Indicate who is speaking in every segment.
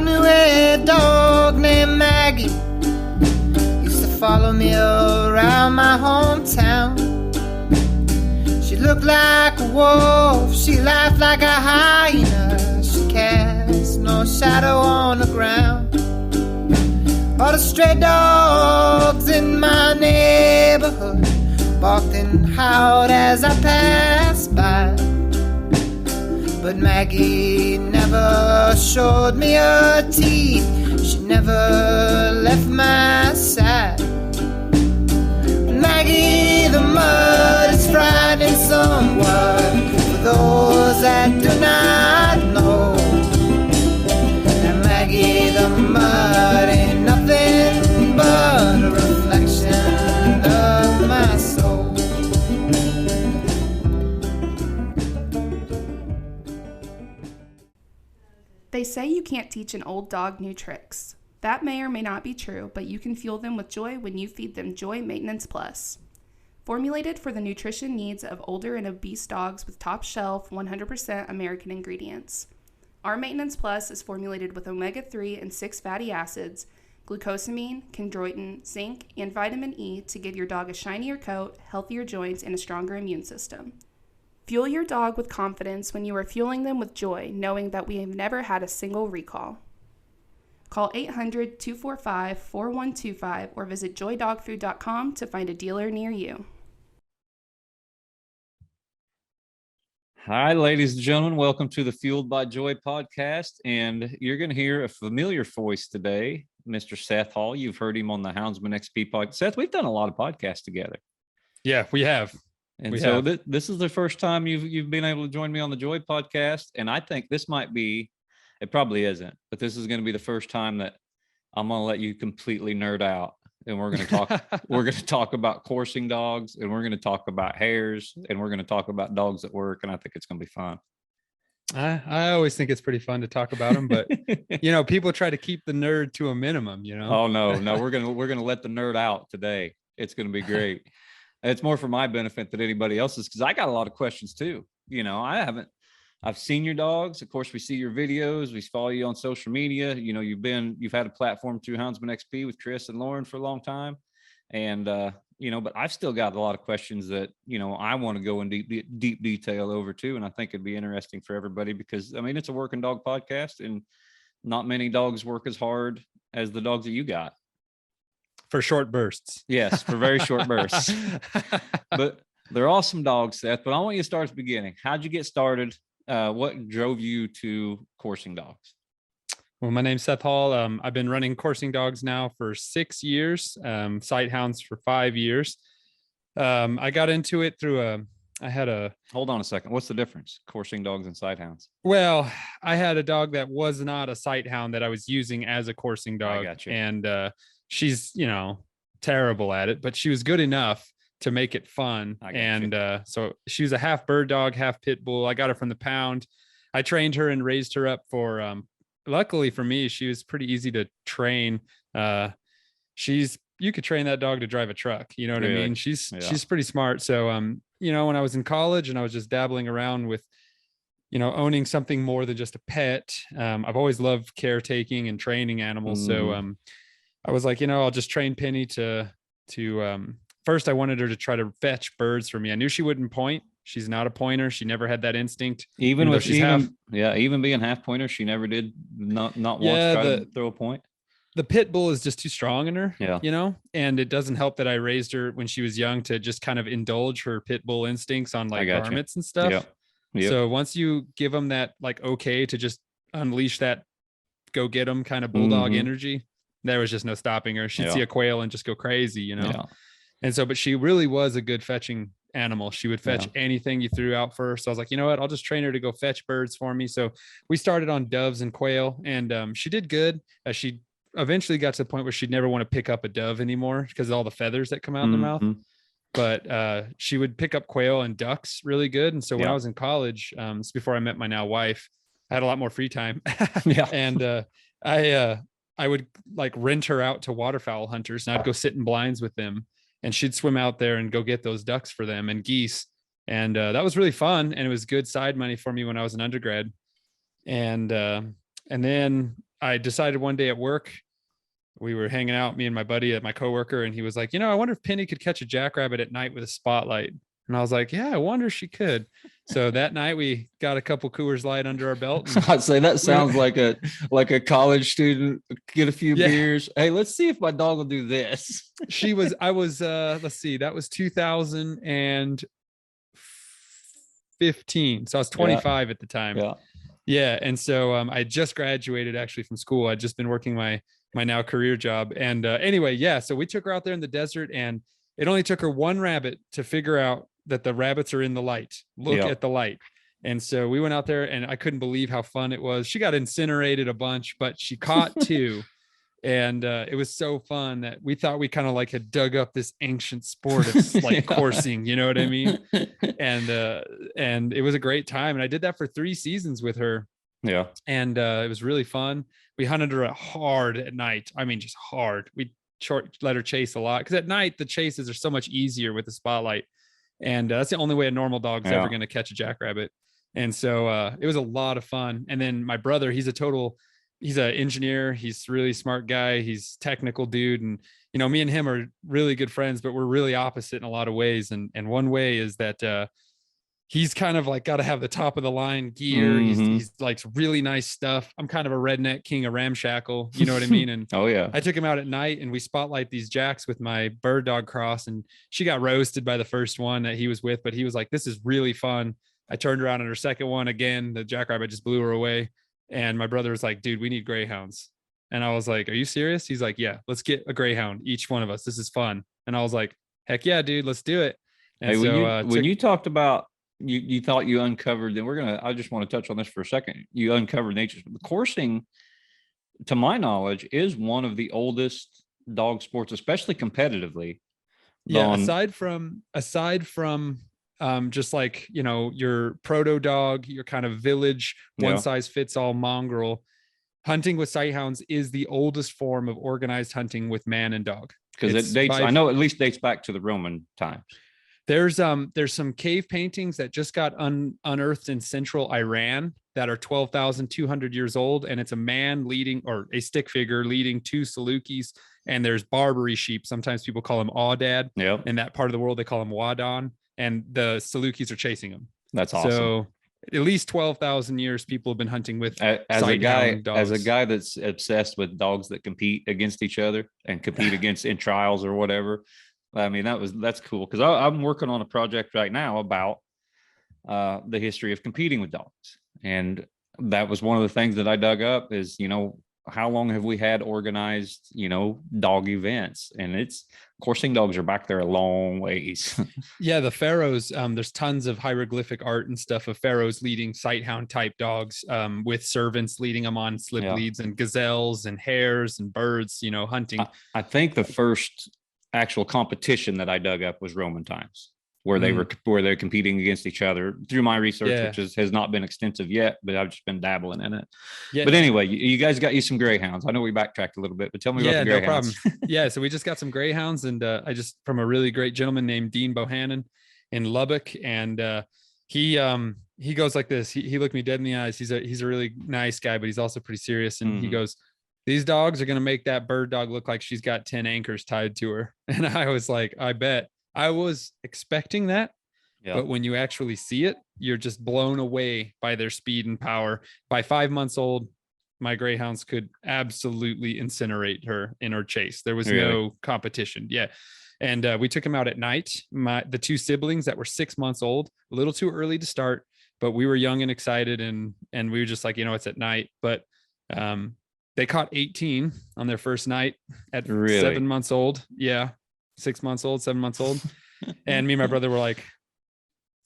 Speaker 1: knew a dog named Maggie. Used to follow me around my hometown. She looked like a wolf, she laughed like a hyena. She cast no shadow on the ground. All the stray dogs in my neighborhood barked and howled as I passed by. But Maggie never showed me her teeth. She never left my side. Maggie the mud is frightening someone for those that do not know. And Maggie the mud ain't nothing but a reflection of my soul.
Speaker 2: They say you can't teach an old dog new tricks. That may or may not be true, but you can fuel them with joy when you feed them Joy Maintenance Plus. Formulated for the nutrition needs of older and obese dogs with top-shelf 100% American ingredients. Our Maintenance Plus is formulated with omega-3 and 6 fatty acids, glucosamine, chondroitin, zinc, and vitamin E to give your dog a shinier coat, healthier joints, and a stronger immune system. Fuel your dog with confidence when you are fueling them with joy, knowing that we have never had a single recall. Call 800-245-4125 or visit joydogfood.com to find a dealer near you.
Speaker 3: Hi, ladies and gentlemen. Welcome to the Fueled by Joy podcast. And you're going to hear a familiar voice today, Mr. Seth Hall. You've heard him on the Houndsman XP podcast. Seth, we've done a lot of podcasts together.
Speaker 4: Yeah, we have.
Speaker 3: And so this is the first time you've been able to join me on the Joy podcast. And I think this might be, it probably isn't, but this is going to be the first time that I'm going to let you completely nerd out. And we're going to talk, we're going to talk about coursing dogs, and we're going to talk about hares, and we're going to talk about dogs at work. And I think it's going to be fun.
Speaker 4: I always think it's pretty fun to talk about them, but people try to keep the nerd to a minimum,
Speaker 3: Oh no, we're going to let the nerd out today. It's going to be great. It's more for my benefit than anybody else's, because I got a lot of questions too. I've seen your dogs. Of course, we see your videos. We follow you on social media. You've had a platform through Houndsman XP with Chris and Lauren for a long time. And, but I've still got a lot of questions that, I want to go in deep detail over too. And I think it'd be interesting for everybody because, it's a working dog podcast, and not many dogs work as hard as the dogs that you got.
Speaker 4: For short bursts.
Speaker 3: Yes, for very short bursts. But they're awesome dogs, Seth. But I want you to start at the beginning. How'd you get started? What drove you to coursing dogs?
Speaker 4: Well, my name's Seth Hall. I've been running coursing dogs now for 6 years, sight hounds for 5 years. I got into it through
Speaker 3: Hold on a second. What's the difference? Coursing dogs and sight hounds?
Speaker 4: Well, I had a dog that was not a sight hound that I was using as a coursing dog.
Speaker 3: I got you.
Speaker 4: And she's, terrible at it, but she was good enough to make it fun. So she was a half bird dog, half pit bull. I got her from the pound. I trained her and raised her up for, luckily for me, she was pretty easy to train. You could train that dog to drive a truck. You know what I mean? She's pretty smart. So, when I was in college and I was just dabbling around with, owning something more than just a pet, I've always loved caretaking and training animals. So, I was like, I'll just train Penny to first I wanted her to try to fetch birds for me. I knew she wouldn't point. She's not a pointer. She never had that instinct.
Speaker 3: Even being half pointer, she never did not once try to throw a point.
Speaker 4: The pit bull is just too strong in her,
Speaker 3: Yeah.
Speaker 4: And it doesn't help that I raised her when she was young to just kind of indulge her pit bull instincts on like varmints and stuff. Yep. So once you give them that okay to just unleash that go get them kind of bulldog energy, there was just no stopping her. She'd see a quail and just go crazy, Yeah. And so, but she really was a good fetching animal. She would fetch anything you threw out for her. So I was like, you know what, I'll just train her to go fetch birds for me. So we started on doves and quail, and she did good. She eventually got to the point where she'd never want to pick up a dove anymore because of all the feathers that come out in the mouth. But she would pick up quail and ducks really good. And so when I was in college, it's before I met my now wife, I had a lot more free time. And I would rent her out to waterfowl hunters, and I'd go sit in blinds with them, and she'd swim out there and go get those ducks for them and geese. And that was really fun. And it was good side money for me when I was an undergrad. And then I decided one day at work, we were hanging out, me and my buddy, my coworker, and he was like, I wonder if Penny could catch a jackrabbit at night with a spotlight. And I was like, yeah, I wonder if she could. So that night we got a couple Coors Light under our belt.
Speaker 3: I'd say that sounds like a college student, get a few beers. Hey, let's see if my dog will do this.
Speaker 4: Let's see, that was 2015. So I was 25 at the time. Yeah. And so I just graduated actually from school. I'd just been working my now career job. And anyway, so we took her out there in the desert, and it only took her one rabbit to figure out that the rabbits are in the light. Look at the light. And so we went out there, and I couldn't believe how fun it was. She got incinerated a bunch, but she caught 2. And it was so fun that we thought we kind of like had dug up this ancient sport of like coursing, you know what I mean? And it was a great time. And I did that for 3 seasons with her.
Speaker 3: Yeah.
Speaker 4: And it was really fun. We hunted her hard at night. I mean, just hard. We let her chase a lot, because at night the chases are so much easier with the spotlight. And that's the only way a normal dog's ever going to catch a jackrabbit. And so it was a lot of fun. And then my brother, he's an engineer. He's a really smart guy. He's a technical dude. And, me and him are really good friends, but we're really opposite in a lot of ways. And one way is that he's kind of like got to have the top of the line gear.
Speaker 3: Mm-hmm.
Speaker 4: He's like really nice stuff. I'm kind of a redneck king of ramshackle. You know what I mean? And I took him out at night, and we spotlight these jacks with my bird dog cross, and she got roasted by the first one that he was with, but he was like, this is really fun. I turned around on her second one again. The jackrabbit just blew her away. And my brother was like, dude, we need greyhounds. And I was like, are you serious? He's like, yeah, let's get a greyhound, each one of us. This is fun. And I was like, heck yeah, dude, let's do it. And
Speaker 3: hey, when you talked about, you thought you uncovered, then I just want to touch on this for a second. You uncovered nature. Coursing, to my knowledge, is one of the oldest dog sports, especially competitively.
Speaker 4: Yeah. Aside from just like, your proto dog, your kind of village, one size fits all mongrel, hunting with sighthounds is the oldest form of organized hunting with man and dog.
Speaker 3: Because it dates, I know, at least dates back to the Roman times.
Speaker 4: There's some cave paintings that just got unearthed in central Iran that are 12,200 years old, and it's a man leading, or a stick figure leading 2 Salukis, and there's Barbary sheep. Sometimes people call them Aoudad.
Speaker 3: Yep.
Speaker 4: In that part of the world, they call them Wadon, and the Salukis are chasing them.
Speaker 3: That's awesome.
Speaker 4: So at least 12,000 years, people have been hunting with
Speaker 3: as a guy that's obsessed with dogs that compete against each other and compete against in trials or whatever. I mean, that's cool, because I'm working on a project right now about the history of competing with dogs. And that was one of the things that I dug up is, how long have we had organized, dog events? And coursing dogs are back there a long ways.
Speaker 4: Yeah. The pharaohs, there's tons of hieroglyphic art and stuff of pharaohs leading sighthound type dogs, with servants leading them on slip leads, and gazelles and hares and birds, hunting.
Speaker 3: I think the first actual competition that I dug up was Roman times, where they're competing against each other, through my research, which has not been extensive yet, but I've just been dabbling in it. Yeah. But anyway, you guys got you some greyhounds. I know we backtracked a little bit, but tell me about the greyhounds.
Speaker 4: No problem. Yeah. So we just got some greyhounds, and from a really great gentleman named Dean Bohannon in Lubbock. And he goes like this. He looked me dead in the eyes. He's a really nice guy, but he's also pretty serious. And he goes, these dogs are going to make that bird dog look like she's got 10 anchors tied to her. And I was like, I bet. I was expecting that. But when you actually see it, you're just blown away by their speed and power. By 5 months old, my greyhounds could absolutely incinerate her in her chase. There was no competition. Yeah. And we took him out at night. The 2 siblings that were 6 months old, a little too early to start, but we were young and excited. And we were just like, it's at night. But they caught 18 on their first night at 7 months old. Yeah. 6 months old, 7 months old. And me and my brother were like,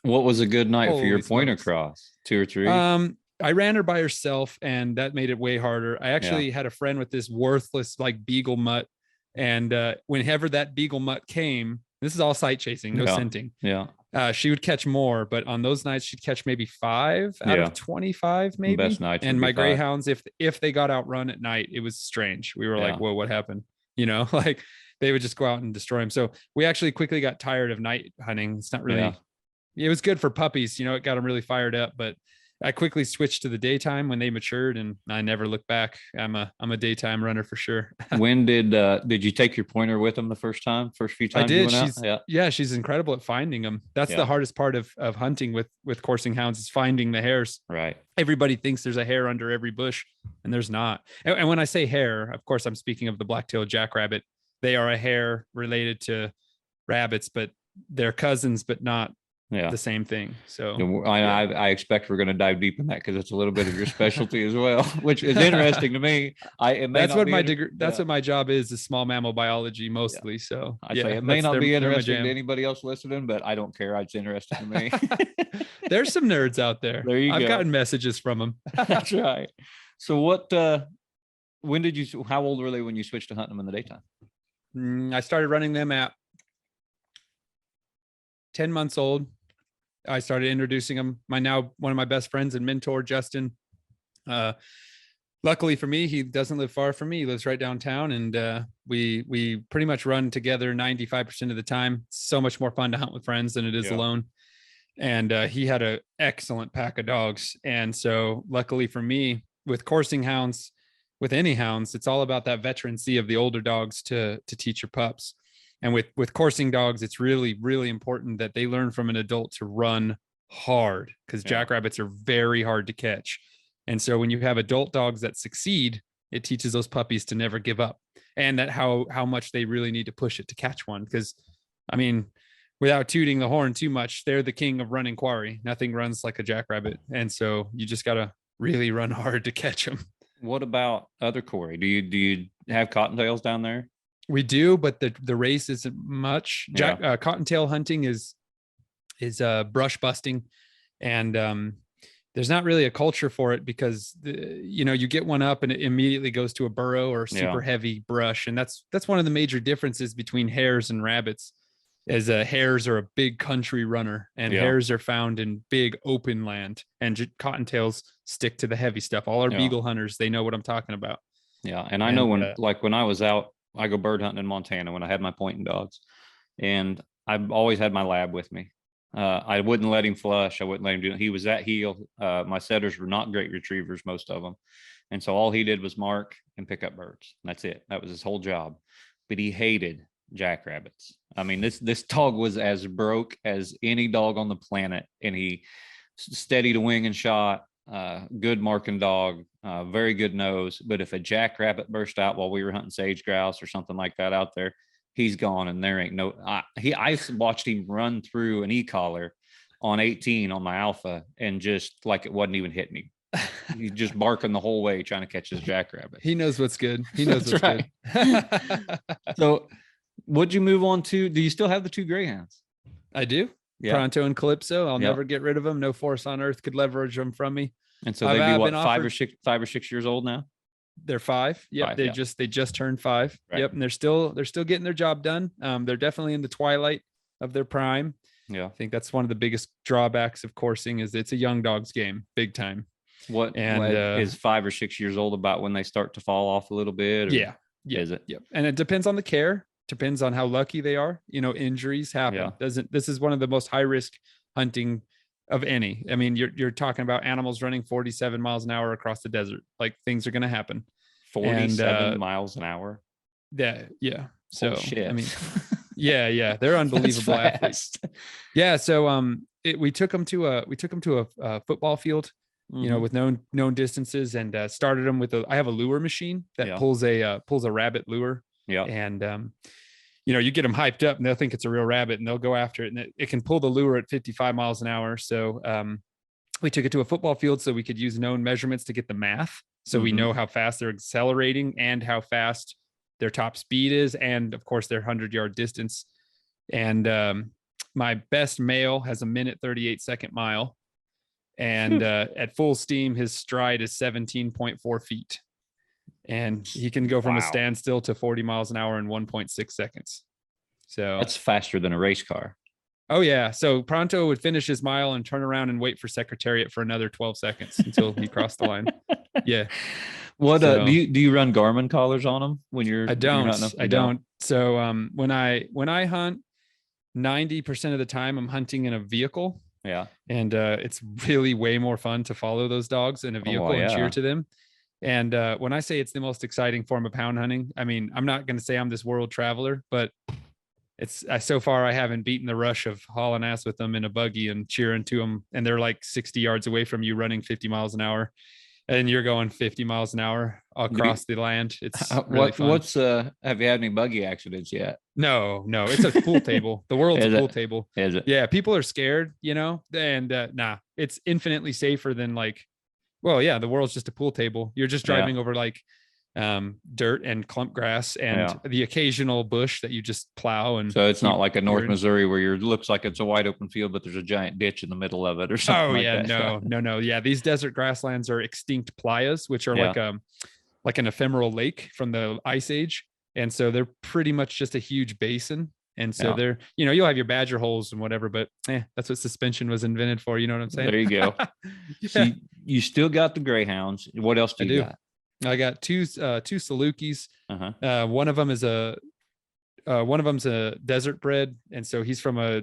Speaker 3: what was a good night for your pointer cross? 2 or 3?
Speaker 4: I ran her by herself, and that made it way harder. I actually had a friend with this worthless like beagle mutt. And whenever that beagle mutt came, this is all sight chasing, no scenting. Yeah. She would catch more, but on those nights she'd catch maybe 5 out of 25, maybe. Best night. And my greyhounds, if they got outrun at night, it was strange. We were like, whoa, what happened? Like they would just go out and destroy them. So we actually quickly got tired of night hunting. It's not really, it was good for puppies. It got them really fired up, but I quickly switched to the daytime when they matured, and I never looked back. I'm a daytime runner for sure.
Speaker 3: When did you take your pointer with them the first few times?
Speaker 4: I did.
Speaker 3: You went out?
Speaker 4: She's incredible at finding them. That's
Speaker 3: Yeah.
Speaker 4: the hardest part of hunting with coursing hounds, is finding the hares.
Speaker 3: Right.
Speaker 4: Everybody thinks there's a hare under every bush, and there's not. And when I say hare, of course, I'm speaking of the black-tailed jackrabbit. They are a hare related to rabbits, but they're cousins, but not the same thing. So
Speaker 3: I expect we're going to dive deep in that, because it's a little bit of your specialty as well, which is interesting to me.
Speaker 4: That's what my degree. That's what my job is small mammal biology mostly. Yeah. So
Speaker 3: I say it may not be interesting to anybody else listening, but I don't care. It's interesting to me.
Speaker 4: There's some nerds out there.
Speaker 3: There you go.
Speaker 4: I've gotten messages from them.
Speaker 3: That's right. So when did you? How old were they when you switched to hunting them in the daytime?
Speaker 4: I started running them at 10 months old. I started introducing them. One of my best friends and mentor, Justin. Luckily for me, he doesn't live far from me. He lives right downtown, and we pretty much run together 95% of the time. It's so much more fun to hunt with friends than it is alone. And he had an excellent pack of dogs. And so luckily for me, with coursing hounds, with any hounds, it's all about that veterancy of the older dogs to teach your pups. And with coursing dogs, it's really, really important that they learn from an adult to run hard, because jackrabbits are very hard to catch. And so when you have adult dogs that succeed, it teaches those puppies to never give up, and that how much they really need to push it to catch one. Because, I mean, without tooting the horn too much, they're the king of running quarry. Nothing runs like a jackrabbit. And so you just got to really run hard to catch them.
Speaker 3: What about other quarry? Do you have cottontails down there?
Speaker 4: We do, but the race isn't much. Cottontail hunting is brush busting, and there's not really a culture for it, because you get one up and it immediately goes to a burrow or super heavy brush, and that's one of the major differences between hares and rabbits. Is hares are a big country runner, and hares are found in big open land, and cottontails stick to the heavy stuff. All our beagle hunters, they know what I'm talking about.
Speaker 3: Yeah, and I know when I was out. I go bird hunting in Montana when I had my pointing dogs, and I've always had my lab with me. I wouldn't let him flush. I wouldn't let him do it. He was at heel. My setters were not great retrievers, most of them. And so all he did was mark and pick up birds. And that's it. That was his whole job. But he hated jackrabbits. I mean, this dog was as broke as any dog on the planet. And he steady to wing and shot, good marking dog, very good nose. But if a jackrabbit burst out while we were hunting sage grouse or something like that out there, he's gone, and there ain't no. I watched him run through an e-collar on 18 on my alpha, and just like it wasn't even hitting him. He's just barking the whole way trying to catch his jackrabbit.
Speaker 4: He knows what's good. He knows what's
Speaker 3: right. Good. So, what'd you move on to? Do you still have the 2 greyhounds?
Speaker 4: I do. Yeah. Pronto and Calypso. I'll never get rid of them. No force on earth could leverage them from me.
Speaker 3: And so they'd be what, 5 or 6 years old now?
Speaker 4: They're 5. Yep. They just turned 5. Right. Yep. And they're still getting their job done. They're definitely in the twilight of their prime. Yeah. I think that's one of the biggest drawbacks of coursing, is it's a young dog's game, big time.
Speaker 3: What is 5 or 6 years old about when they start to fall off a little bit? Or
Speaker 4: yeah. Is it? Yep. And it depends on the care, depends on how lucky they are. Injuries happen. Yeah. This is one of the most high risk hunting of any. I mean, you're talking about animals running 47 miles an hour across the desert. Like, things are going to happen.
Speaker 3: 47 miles an hour.
Speaker 4: Yeah. So,
Speaker 3: shit.
Speaker 4: I mean, yeah, they're unbelievable athletes. Yeah. So, we took them to a football field, with known distances, and started them with I have a lure machine that pulls a rabbit lure. Yeah. And, you get them hyped up and they'll think it's a real rabbit, and they'll go after it, and it can pull the lure at 55 miles an hour. So we took it to a football field so we could use known measurements to get the math. So we know how fast they're accelerating and how fast their top speed is. And of course their 100-yard distance. And my best male has a 1:38 mile. And at full steam, his stride is 17.4 feet. And he can go from a standstill to 40 miles an hour in 1.6 seconds. So
Speaker 3: that's faster than a race car.
Speaker 4: Oh yeah. So Pronto would finish his mile and turn around and wait for Secretariat for another 12 seconds until he crossed the line. Yeah.
Speaker 3: What do you run Garmin collars on them when you're?
Speaker 4: I don't. So when I hunt, 90% of the time I'm hunting in a vehicle.
Speaker 3: Yeah.
Speaker 4: And it's really way more fun to follow those dogs in a vehicle and cheer to them. And when I say it's the most exciting form of hound hunting, I mean, I'm not going to say I'm this world traveler, but so far I haven't beaten the rush of hauling ass with them in a buggy and cheering to them. And they're like 60 yards away from you running 50 miles an hour. And you're going 50 miles an hour across the land. It's really fun.
Speaker 3: Have you had any buggy accidents yet?
Speaker 4: No, it's a pool table. The world's a pool table.
Speaker 3: Is it?
Speaker 4: Yeah. People are scared, and nah, it's infinitely safer than the world's just a pool table. You're just driving over dirt and clump grass and the occasional bush that you just plow. And
Speaker 3: so it's not like a North Missouri where it looks like it's a wide open field, but there's a giant ditch in the middle of it or something.
Speaker 4: No. Yeah. These desert grasslands are extinct playas, which are like an ephemeral lake from the Ice Age. And so they're pretty much just a huge basin. And so they're, you'll have your badger holes and whatever, but that's what suspension was invented for. You know what I'm saying?
Speaker 3: There you go. So you still got the Greyhounds. What else do you got?
Speaker 4: I got two Salukis.
Speaker 3: Uh-huh.
Speaker 4: One of them's a desert bred, and so he's from a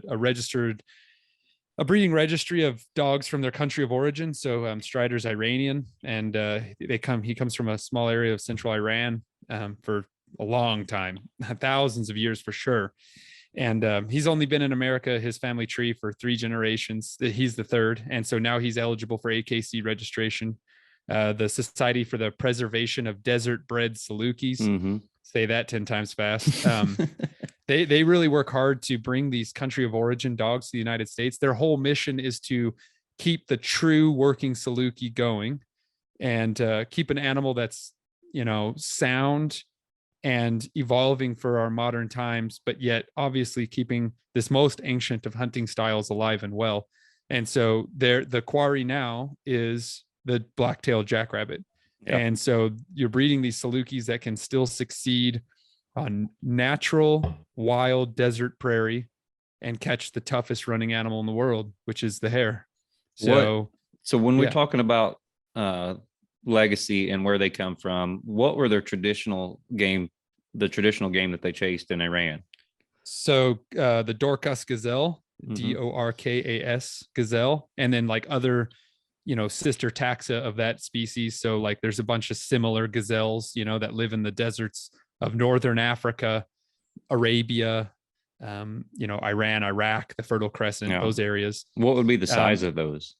Speaker 4: breeding registry of dogs from their country of origin. So Strider's Iranian, and he comes from a small area of central Iran for a long time, thousands of years for sure. And he's only been in America, his family tree, for 3 generations. He's the third, and so now he's eligible for AKC registration. The Society for the Preservation of Desert Bred Salukis.
Speaker 3: Mm-hmm.
Speaker 4: Say that 10 times fast. They really work hard to bring these country of origin dogs to the United States. Their whole mission is to keep the true working Saluki going and keep an animal that's, sound and evolving for our modern times, but yet obviously keeping this most ancient of hunting styles alive and well. And so the quarry now is the black-tailed jackrabbit. Yep. And so you're breeding these Salukis that can still succeed on natural, wild desert prairie and catch the toughest running animal in the world, which is the hare. So
Speaker 3: when we're talking about legacy and where they come from, what were their traditional game that they chased in Iran?
Speaker 4: So the Dorcas gazelle, Dorkas gazelle, and then other sister taxa of that species. So there's a bunch of similar gazelles, that live in the deserts of northern Africa, Arabia, Iran, Iraq, the Fertile Crescent, those areas.
Speaker 3: What would be the size of those?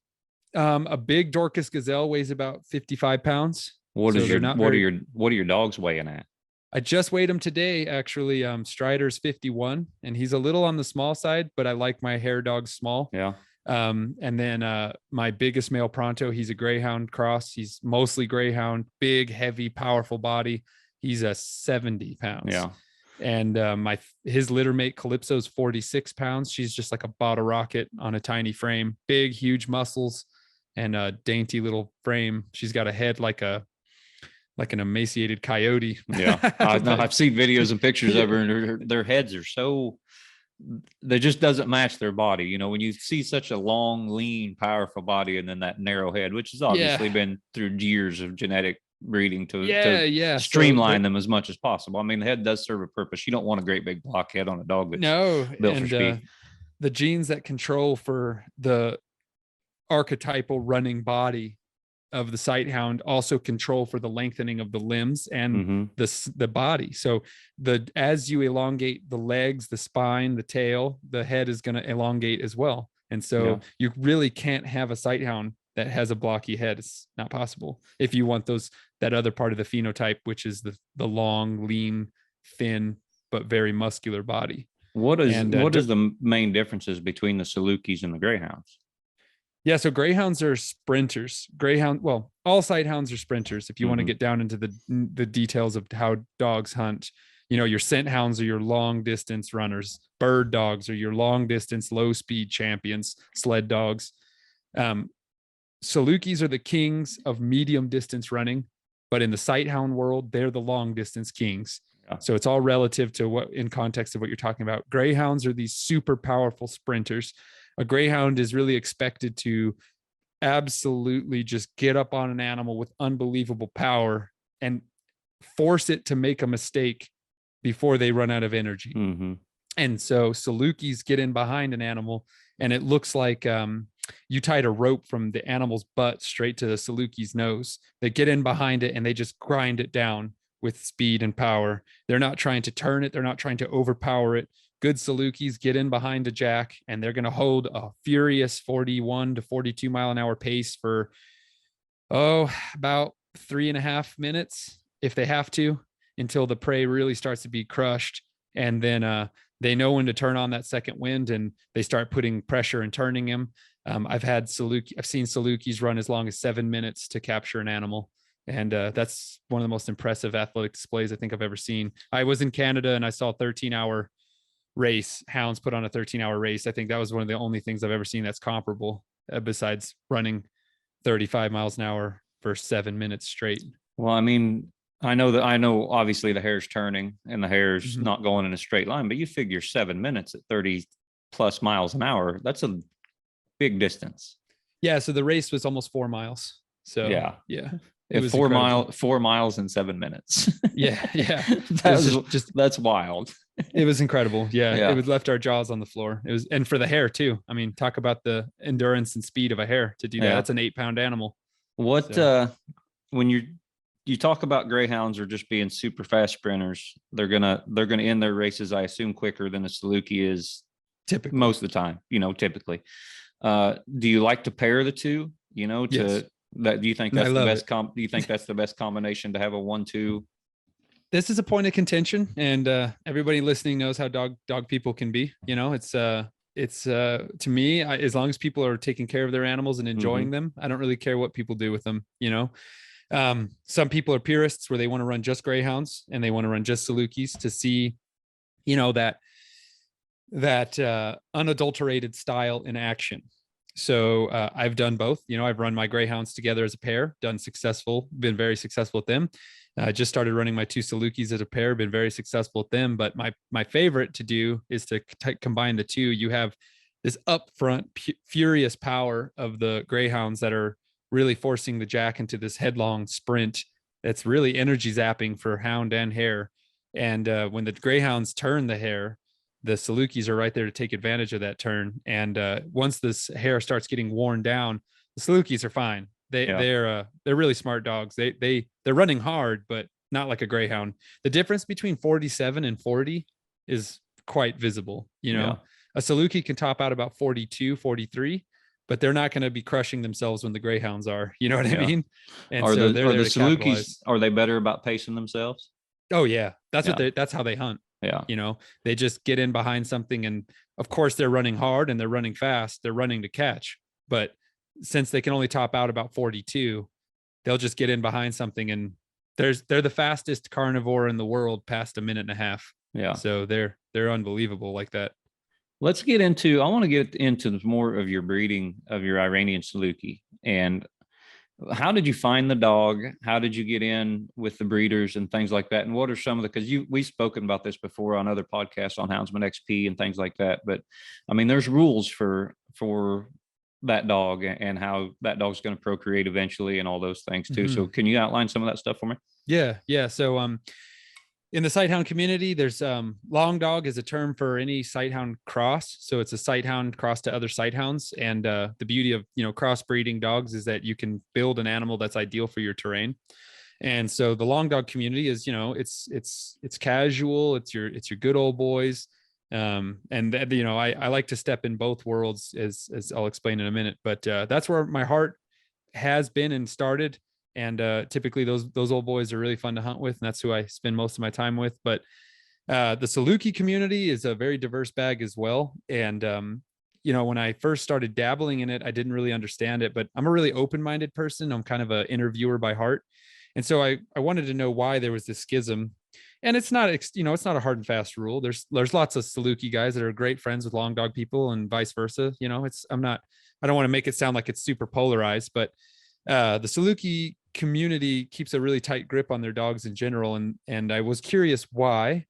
Speaker 4: A big Dorcas gazelle weighs about 55 pounds.
Speaker 3: What are your dogs weighing at?
Speaker 4: I just weighed him today, actually. Strider's 51, and he's a little on the small side, but I like my hare dogs small.
Speaker 3: Yeah.
Speaker 4: And then my biggest male Pronto, he's a Greyhound cross. He's mostly Greyhound, big, heavy, powerful body. He's 70 pounds.
Speaker 3: Yeah.
Speaker 4: And his litter mate Calypso's 46 pounds. She's just like a bottle rocket on a tiny frame, big, huge muscles and a dainty little frame. She's got a head like an emaciated coyote.
Speaker 3: Yeah. I've seen videos and pictures of her, and their heads are so, they just doesn't match their body. When you see such a long, lean, powerful body and then that narrow head, which has obviously been through years of genetic breeding to streamline them as much as possible. I mean, the head does serve a purpose. You don't want a great big blockhead on a dog that's built for speed.
Speaker 4: The genes that control for the archetypal running body of the sighthound also control for the lengthening of the limbs and the body. So as you elongate the legs, the spine, the tail, the head is going to elongate as well. And so you really can't have a sighthound that has a blocky head. It's not possible if you want that other part of the phenotype, which is the long, lean, thin, but very muscular body.
Speaker 3: What is the main differences between the Salukis and the Greyhounds?
Speaker 4: Yeah, so Greyhounds are sprinters. All sighthounds are sprinters. If you want to get down into the details of how dogs hunt, your scent hounds are your long distance runners. Bird dogs are your long distance, low speed champions, sled dogs. Salukis are the kings of medium distance running, but in the sighthound world, they're the long distance kings. Yeah. So it's all relative to in context of what you're talking about. Greyhounds are these super powerful sprinters. A Greyhound is really expected to absolutely just get up on an animal with unbelievable power and force it to make a mistake before they run out of energy. And so Salukis get in behind an animal, and it looks like you tied a rope from the animal's butt straight to the Salukis' nose. They get in behind it and they just grind it down with speed and power. They're not trying to turn it. They're not trying to overpower it. Good Salukis get in behind a jack and they're going to hold a furious 41 to 42 mile an hour pace for, about 3.5 minutes if they have to, until the prey really starts to be crushed. And then they know when to turn on that second wind and they start putting pressure and turning him. I've seen Salukis run as long as 7 minutes to capture an animal. And that's one of the most impressive athletic displays I think I've ever seen. I was in Canada and I saw a 13-hour race. Hounds put on a 13-hour race. I think that was one of the only things I've ever seen that's comparable besides running 35 miles an hour for 7 minutes straight.
Speaker 3: Well, I mean, I know obviously the hare's turning and the hare's not going in a straight line, but you figure 7 minutes at 30 plus miles an hour. That's a big distance.
Speaker 4: Yeah. So the race was almost 4 miles. So yeah.
Speaker 3: It was 4 miles in 7 minutes.
Speaker 4: Yeah.
Speaker 3: That's wild.
Speaker 4: It was incredible. Yeah. It left our jaws on the floor. It was, and for the hare too. I mean, talk about the endurance and speed of a hare to do that. That's an 8-pound animal.
Speaker 3: When you talk about greyhounds or just being super fast sprinters, they're gonna end their races, I assume, quicker than a Saluki is
Speaker 4: typically
Speaker 3: most of the time, typically. Do you like to pair the two,
Speaker 4: Yes.
Speaker 3: do you think that's the best do you think that's the best combination to have a 1-2?
Speaker 4: This is a point of contention, and everybody listening knows how dog people can be. It's to me, as long as people are taking care of their animals and enjoying them, I don't really care what people do with them. Some people are purists where they want to run just greyhounds and they want to run just Salukis to see, that unadulterated style in action. So I've done both. I've run my greyhounds together as a pair, been very successful with them. I just started running my 2 Salukis as a pair, been very successful with them. But my favorite to do is to combine the two. You have this upfront furious power of the greyhounds that are really forcing the jack into this headlong sprint that's really energy zapping for hound and hare. And when the greyhounds turn the hare, the Salukis are right there to take advantage of that turn. And once this hare starts getting worn down, the Salukis are fine. They're really smart dogs. They're running hard, but not like a greyhound. The difference between 47 and 40 is quite visible. A Saluki can top out about 42, 43, but they're not going to be crushing themselves when the greyhounds are. You know what I mean? And
Speaker 3: are the Salukis, are they better about pacing themselves?
Speaker 4: Oh yeah, that's how they hunt.
Speaker 3: Yeah.
Speaker 4: They just get in behind something, and of course they're running hard and they're running fast. They're running to catch, but since they can only top out about 42, they'll just get in behind something, and they're the fastest carnivore in the world past 1.5 minutes.
Speaker 3: Yeah.
Speaker 4: So they're unbelievable like that.
Speaker 3: I want to get into more of your breeding of your Iranian Saluki. And how did you find the dog? How did you get in with the breeders and things like that? And what are some of because we've spoken about this before on other podcasts on Houndsman XP and things like that. But I mean, there's rules for that dog and how that dog's going to procreate eventually and all those things too. So can you outline some of that stuff for me?
Speaker 4: Yeah. So in the sighthound community, there's long dog is a term for any sighthound cross. So it's a sighthound cross to other sighthounds. And the beauty of crossbreeding dogs is that you can build an animal that's ideal for your terrain. And so the long dog community is it's casual. It's your good old boys. And I like to step in both worlds as I'll explain in a minute. But that's where my heart has been and started. And typically those old boys are really fun to hunt with, and that's who I spend most of my time with. But the Saluki community is a very diverse bag as well. And when I first started dabbling in it, I didn't really understand it, but I'm a really open-minded person. I'm kind of an interviewer by heart. And so I wanted to know why there was this schism. And it's not it's not a hard and fast rule. There's lots of Saluki guys that are great friends with long dog people and vice versa. I don't want to make it sound like it's super polarized, but the Saluki community keeps a really tight grip on their dogs in general. And I was curious why.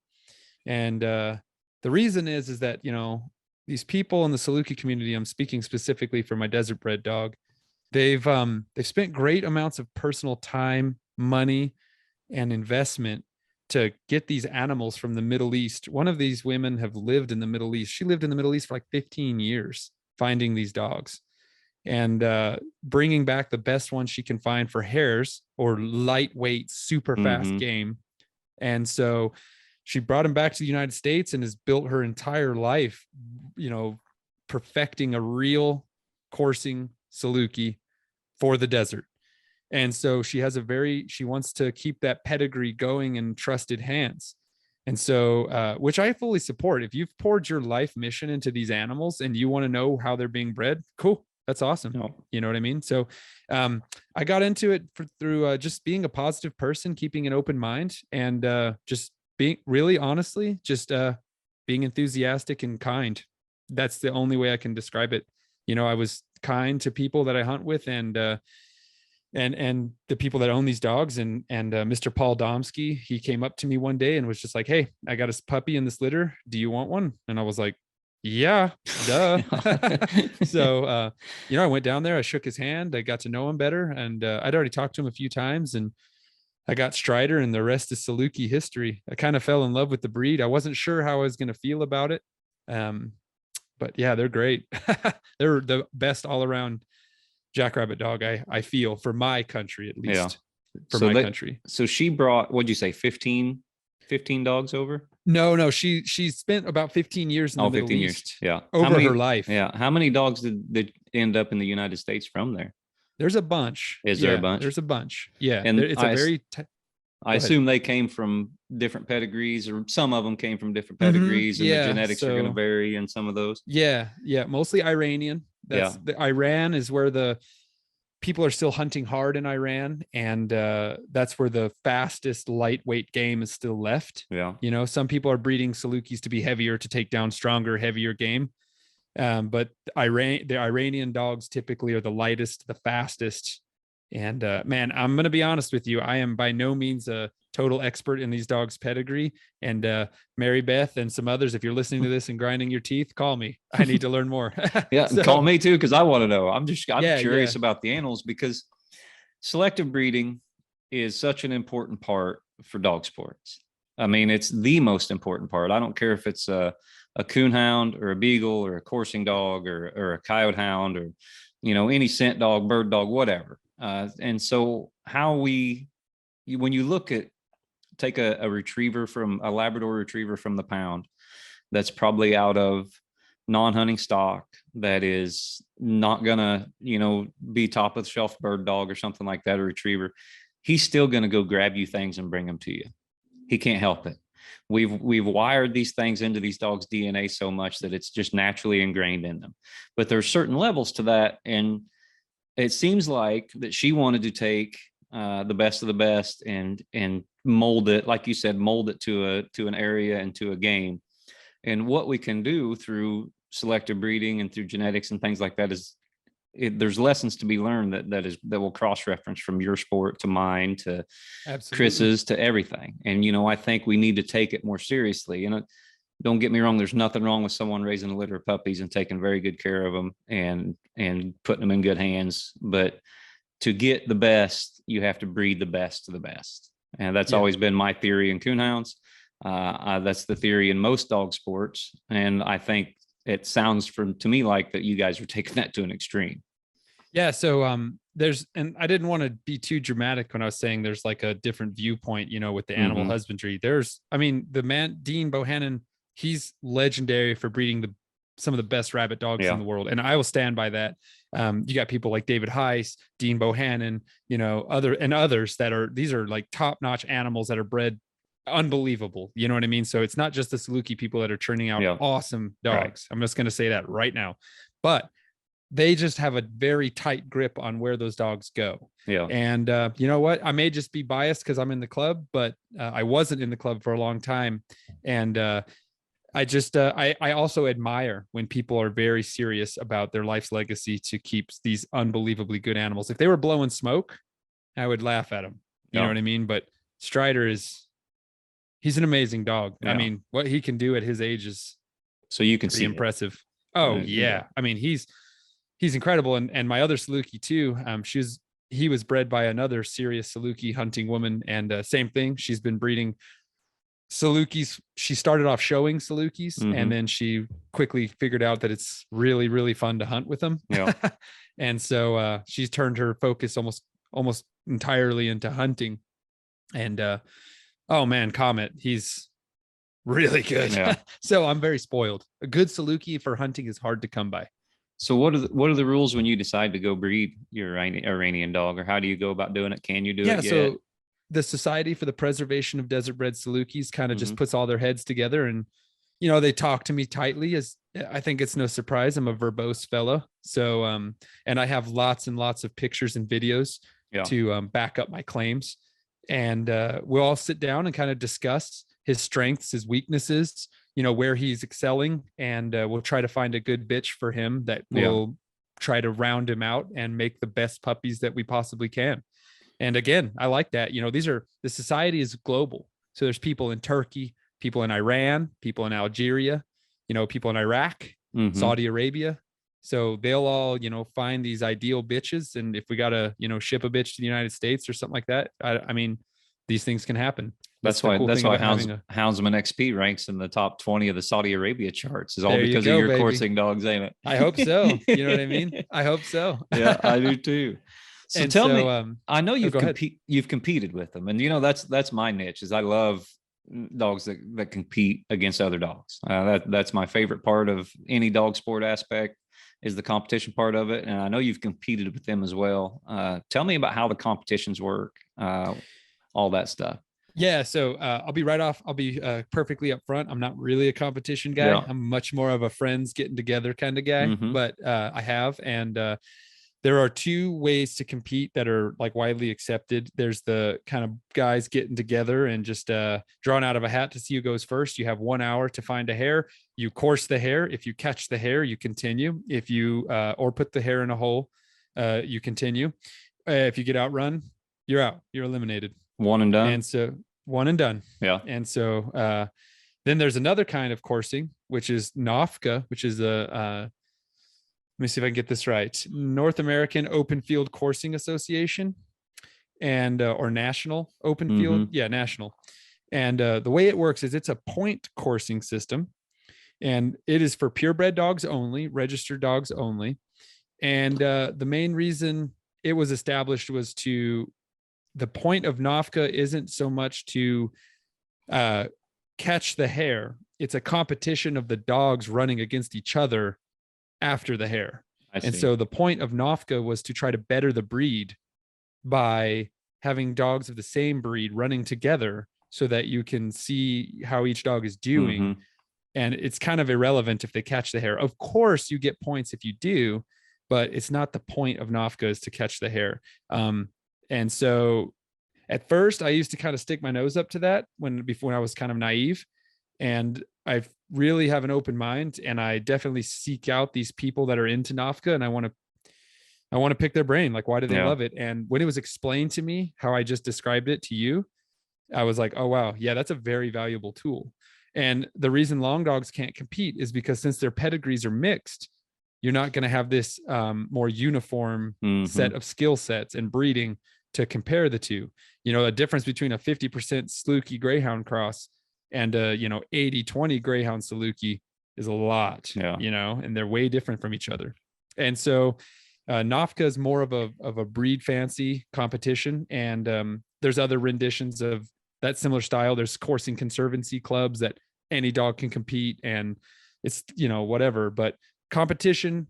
Speaker 4: And the reason is that, these people in the Saluki community, I'm speaking specifically for my desert bred dog. They've spent great amounts of personal time, money, and investment to get these animals from the Middle East. One of these women have lived in the Middle East. She lived in the Middle East for like 15 years finding these dogs. and bringing back the best ones she can find for hares, or lightweight, super fast game. And so she brought him back to the United States and has built her entire life, perfecting a real coursing Saluki for the desert. And so she wants to keep that pedigree going in trusted hands. And so, which I fully support. If you've poured your life mission into these animals and you want to know how they're being bred, cool. That's awesome. You know what I mean? So I got into it through just being a positive person, keeping an open mind, and just being really honestly, just being enthusiastic and kind. That's the only way I can describe it. I was kind to people that I hunt with, and the people that own these dogs, and Mr. Paul Domsky, he came up to me one day and was just like, "Hey, I got a puppy in this litter. Do you want one?" And I was like, "Yeah, duh." So, I went down there, I shook his hand, I got to know him better, and I'd already talked to him a few times, and I got Strider, and the rest is Saluki history. I kind of fell in love with the breed. I wasn't sure how I was going to feel about it. But yeah, they're great. They're the best all around jackrabbit dog, I feel, for my country, at least. For my country. So
Speaker 3: she brought, what'd you say, 15 dogs over?
Speaker 4: No, she spent about 15 years in the Middle
Speaker 3: 15
Speaker 4: East.
Speaker 3: Years. Yeah.
Speaker 4: Over her life.
Speaker 3: Yeah. How many dogs did end up in the United States from there?
Speaker 4: There's a bunch.
Speaker 3: Is there a bunch?
Speaker 4: There's a bunch. Yeah.
Speaker 3: And
Speaker 4: it's a very
Speaker 3: I assume they came from different pedigrees, or some of them came from different pedigrees, and the genetics are going to vary in some of those.
Speaker 4: Yeah. Mostly Iranian. The Iran is where the people are still hunting hard in Iran, and that's where the fastest lightweight game is still left.
Speaker 3: Yeah.
Speaker 4: Some people are breeding Salukis to be heavier, to take down stronger, heavier game. But the Iranian dogs typically are the lightest, the fastest. And man, I'm going to be honest with you. I am by no means a total expert in these dogs' pedigree. And Mary Beth and some others, if you're listening to this and grinding your teeth, call me. I need to learn more.
Speaker 3: Yeah, call me too, because I want to know. I'm curious about the animals, because selective breeding is such an important part for dog sports. I mean, it's the most important part. I don't care if it's a coonhound or a beagle or a coursing dog or a coyote hound, or any scent dog, bird dog, whatever. And so when you take a retriever, from a Labrador retriever from the pound, that's probably out of non-hunting stock, that is not gonna, be top of the shelf bird dog or something like that, a retriever, he's still gonna go grab you things and bring them to you. He can't help it. We've wired these things into these dogs' DNA so much that it's just naturally ingrained in them. But there's certain levels to that, and it seems like that she wanted to take the best of the best and mold it, like you said, mold it to an area and to a game. And what we can do through selective breeding and through genetics and things like that is, there's lessons to be learned that will cross-reference from your sport to mine to Absolutely. Chris's to everything. And I think we need to take it more seriously. Don't get me wrong, there's nothing wrong with someone raising a litter of puppies and taking very good care of them and putting them in good hands. But to get the best, you have to breed the best of the best. And that's always been my theory in coonhounds. That's the theory in most dog sports. And I think it sounds to me like that you guys are taking that to an extreme.
Speaker 4: Yeah. So and I didn't want to be too dramatic when I was saying there's like a different viewpoint, with the animal husbandry. The man, Dean Bohannon, he's legendary for breeding some of the best rabbit dogs in the world. And I will stand by that. You got people like David Heiss, Dean Bohannon, others these are like top-notch animals that are bred unbelievable. You know what I mean? So it's not just the Saluki people that are churning out awesome dogs. Right. I'm just going to say that right now, but they just have a very tight grip on where those dogs go. Yeah. And you know what? I may just be biased because I'm in the club, but I wasn't in the club for a long time. And I also admire when people are very serious about their life's legacy to keep these unbelievably good animals. If they were blowing smoke, I would laugh at them. You know what I mean? But Strider he's an amazing dog. Yeah. I mean, what he can do at his age is
Speaker 3: so you can see
Speaker 4: impressive. Oh yeah. I mean, he's incredible. And my other Saluki too. He was bred by another serious Saluki hunting woman, and same thing. She's been breeding Salukis, she started off showing Salukis, and then she quickly figured out that it's really, really fun to hunt with them.
Speaker 3: Yeah.
Speaker 4: And so she's turned her focus almost entirely into hunting. And oh man, Comet, he's really good.
Speaker 3: Yeah.
Speaker 4: So I'm very spoiled. A good Saluki for hunting is hard to come by.
Speaker 3: So what are the rules when you decide to go breed your Iranian dog, or how do you go about doing it? Can you do it yet?
Speaker 4: So the Society for the Preservation of Desert Bred Salukis kind of just puts all their heads together, and they talk to me tightly. As I think it's no surprise, I'm a verbose fellow. So and I have lots and lots of pictures and videos to back up my claims. And we'll all sit down and kind of discuss his strengths, his weaknesses, where he's excelling, and we'll try to find a good bitch for him that will try to round him out and make the best puppies that we possibly can. And again, I like that. The society is global. So there's people in Turkey, people in Iran, people in Algeria, people in Iraq, Saudi Arabia. So they'll all, find these ideal bitches. And if we got to, ship a bitch to the United States or something like that, I mean, these things can happen.
Speaker 3: That's why Houndsman XP ranks in the top 20 of the Saudi Arabia charts. Is all because of your coursing dogs, ain't it?
Speaker 4: I hope so. You know what I mean? I hope so.
Speaker 3: Yeah, I do too. So tell me, I know you've competed with them, and that's my niche. Is I love dogs that compete against other dogs. That's my favorite part of any dog sport aspect, is the competition part of it. And I know you've competed with them as well. Tell me about how the competitions work, all that stuff.
Speaker 4: Yeah. So I'll be perfectly upfront. I'm not really a competition guy. Yeah. I'm much more of a friends getting together kind of guy, but I have. And there are two ways to compete that are like widely accepted. There's the kind of guys getting together and just drawn out of a hat to see who goes first. You have 1 hour to find a hare. You course the hare. If you catch the hare, you continue. If you or put the hare in a hole, you continue. If you get outrun, you're out. You're eliminated.
Speaker 3: One and done.
Speaker 4: And so one and done.
Speaker 3: Yeah.
Speaker 4: And so then there's another kind of coursing, which is NOFCA, which is let me see if I can get this right. North American Open Field Coursing Association, and or National Open Field. Yeah, National. And the way it works is it's a point coursing system, and it is for purebred dogs only, registered dogs only. And the main reason it was established was the point of NOFCA isn't so much to catch the hare. It's a competition of the dogs running against each other after the hare. And so the point of NOFCA was to try to better the breed by having dogs of the same breed running together so that you can see how each dog is doing. And it's kind of irrelevant if they catch the hare. Of course, you get points if you do, but it's not the point of NOFCA is to catch the hare. And so at first I used to kind of stick my nose up to that before I was kind of naive. And I really have an open mind, and I definitely seek out these people that are into NOFCA, and I want to pick their brain. Like, why do they love it? And when it was explained to me, how I just described it to you, I was like, oh, wow. Yeah, that's a very valuable tool. And the reason long dogs can't compete is because since their pedigrees are mixed, you're not going to have this more uniform set of skill sets and breeding to compare the two. A difference between a 50% Saluki Greyhound cross and 80-20 Greyhound Saluki is a lot, and they're way different from each other. And so NOFCA is more of a breed fancy competition. And there's other renditions of that similar style. There's coursing conservancy clubs that any dog can compete, and it's, whatever. But competition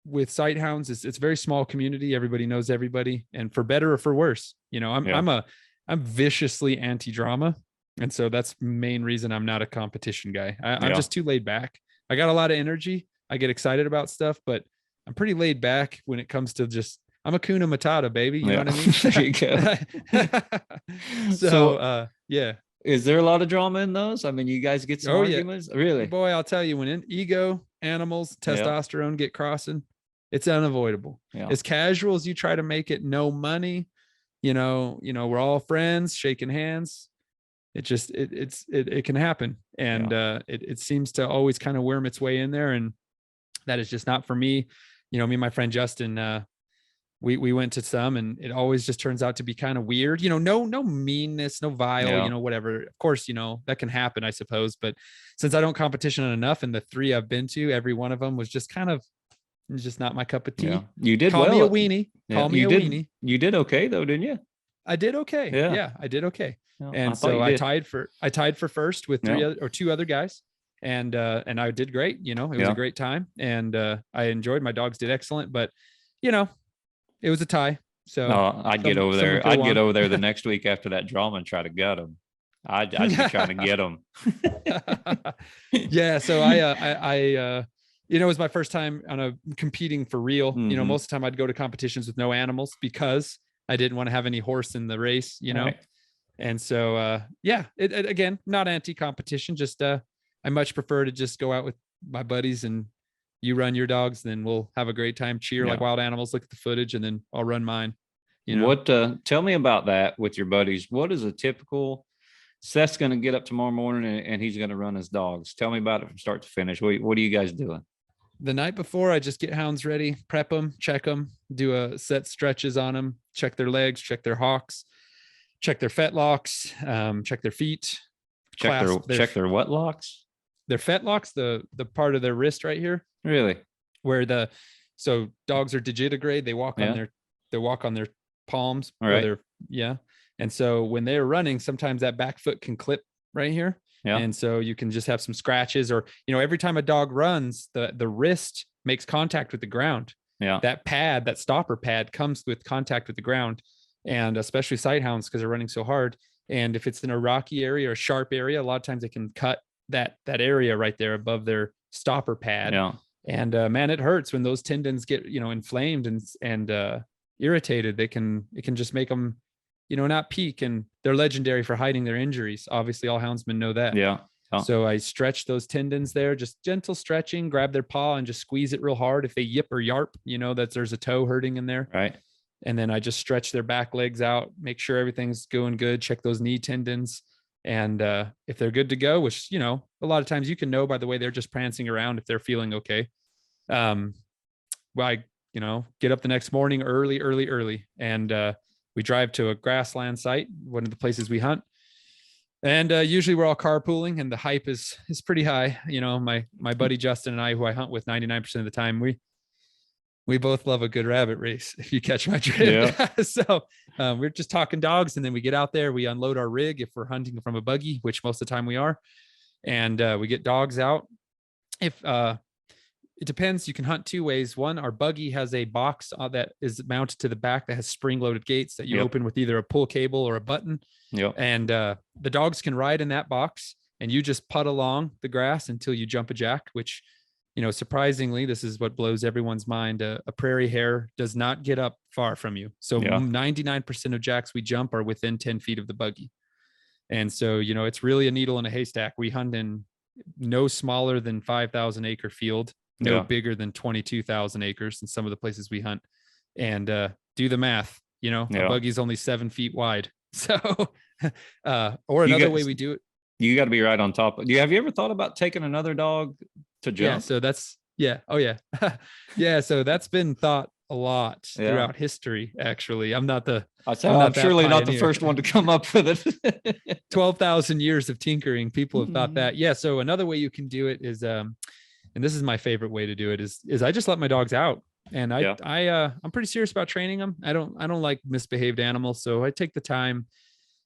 Speaker 4: with sight hounds, it's a very small community. Everybody knows everybody, and for better or for worse, I'm viciously anti-drama. And so that's the main reason I'm not a competition guy. I'm just too laid back. I got a lot of energy. I get excited about stuff, but I'm pretty laid back when it comes to I'm a Kuna Matata, baby. You know what I mean? There you go. So yeah.
Speaker 3: Is there a lot of drama in those? I mean, you guys get some arguments? Yeah. Really?
Speaker 4: Boy, I'll tell you, when ego, animals, testosterone get crossing, it's unavoidable. Yeah. As casual as you try to make it, no money, we're all friends, shaking hands. It just, it can happen. And it seems to always kind of worm its way in there. And that is just not for me. Me and my friend Justin, we went to some, and it always just turns out to be kind of weird. No meanness, no vile, whatever. Of course, that can happen, I suppose. But since I don't competition enough, and the 3 I've been to, every one of them was just kind of, it's just not my cup of tea.
Speaker 3: Yeah. You did
Speaker 4: Call
Speaker 3: well.
Speaker 4: me a weenie. Call me a weenie.
Speaker 3: You did okay though, didn't you?
Speaker 4: I did okay. Yeah, I did okay.
Speaker 3: Yeah,
Speaker 4: and so I tied for first with 2 other guys. And I did great. It was a great time, and I enjoyed. My dogs did excellent, but it was a tie. So
Speaker 3: I'd get over there. I'd get over there the next week after that drama and try to gut them. I'd be trying to get them.
Speaker 4: Yeah. So I it was my first time competing for real.
Speaker 3: Mm-hmm.
Speaker 4: Most of the time I'd go to competitions with no animals because I didn't want to have any horse in the race,
Speaker 3: Right.
Speaker 4: And so, it again, not anti-competition, just, I much prefer to just go out with my buddies, and you run your dogs, then we'll have a great time, cheer like wild animals, look at the footage, and then I'll run mine.
Speaker 3: What, tell me about that with your buddies. What is a typical, Seth's going to get up tomorrow morning and he's going to run his dogs. Tell me about it from start to finish. What are you guys doing?
Speaker 4: The night before, I just get hounds ready, prep them, check them, do a set stretches on them, check their legs, check their hocks, check their fetlocks, check their feet,
Speaker 3: check their what locks?
Speaker 4: Their fetlocks, the part of their wrist right here.
Speaker 3: Really?
Speaker 4: Where so dogs are digitigrade. They walk on their palms.
Speaker 3: All right.
Speaker 4: And so when they're running, sometimes that back foot can clip right here.
Speaker 3: Yeah.
Speaker 4: And so you can just have some scratches, or, every time a dog runs, the wrist makes contact with the ground.
Speaker 3: Yeah.
Speaker 4: That stopper pad comes with contact with the ground, and especially sight hounds, because they're running so hard. And if it's in a rocky area or a sharp area, a lot of times they can cut that area right there above their stopper pad.
Speaker 3: Yeah.
Speaker 4: And man, it hurts when those tendons get, inflamed and irritated. It can just make them, not peak, and they're legendary for hiding their injuries. Obviously all houndsmen know that.
Speaker 3: Yeah.
Speaker 4: So I stretch those tendons there, just gentle stretching, grab their paw and just squeeze it real hard. If they yip or yarp, that there's a toe hurting in there.
Speaker 3: Right.
Speaker 4: And then I just stretch their back legs out, make sure everything's going good, check those knee tendons. And if they're good to go, which, a lot of times you can know by the way they're just prancing around if they're feeling okay. I get up the next morning early, and we drive to a grassland site, one of the places we hunt. And usually we're all carpooling, and the hype is pretty high. My buddy Justin and I, who I hunt with 99% of the time, we both love a good rabbit race, if you catch my drift. Yeah. So we're just talking dogs, and then we get out there, we unload our rig if we're hunting from a buggy, which most of the time we are. And we get dogs out. If it depends, you can hunt 2 ways. One, our buggy has a box that is mounted to the back that has spring-loaded gates that you open with either a pull cable or a button.
Speaker 3: Yep.
Speaker 4: And the dogs can ride in that box, and you just putt along the grass until you jump a jack, which, surprisingly, this is what blows everyone's mind. A prairie hare does not get up far from you. So 99% of jacks we jump are within 10 feet of the buggy. And so, it's really a needle in a haystack. We hunt in no smaller than 5,000 acre field, no bigger than 22,000 acres in some of the places we hunt. And do the math, a buggy's only 7 feet wide. So, or another way we do it.
Speaker 3: You got to be right on top. Have you ever thought about taking another dog to jump?
Speaker 4: Yeah. So that's, Oh yeah. Yeah. So that's been thought a lot throughout history. Actually, I'm surely not the first one to come up with it. 12,000 years of tinkering. People have thought that. Yeah. So another way you can do it is, and this is my favorite way to do it is I just let my dogs out, and I'm pretty serious about training them. I don't like misbehaved animals. So I take the time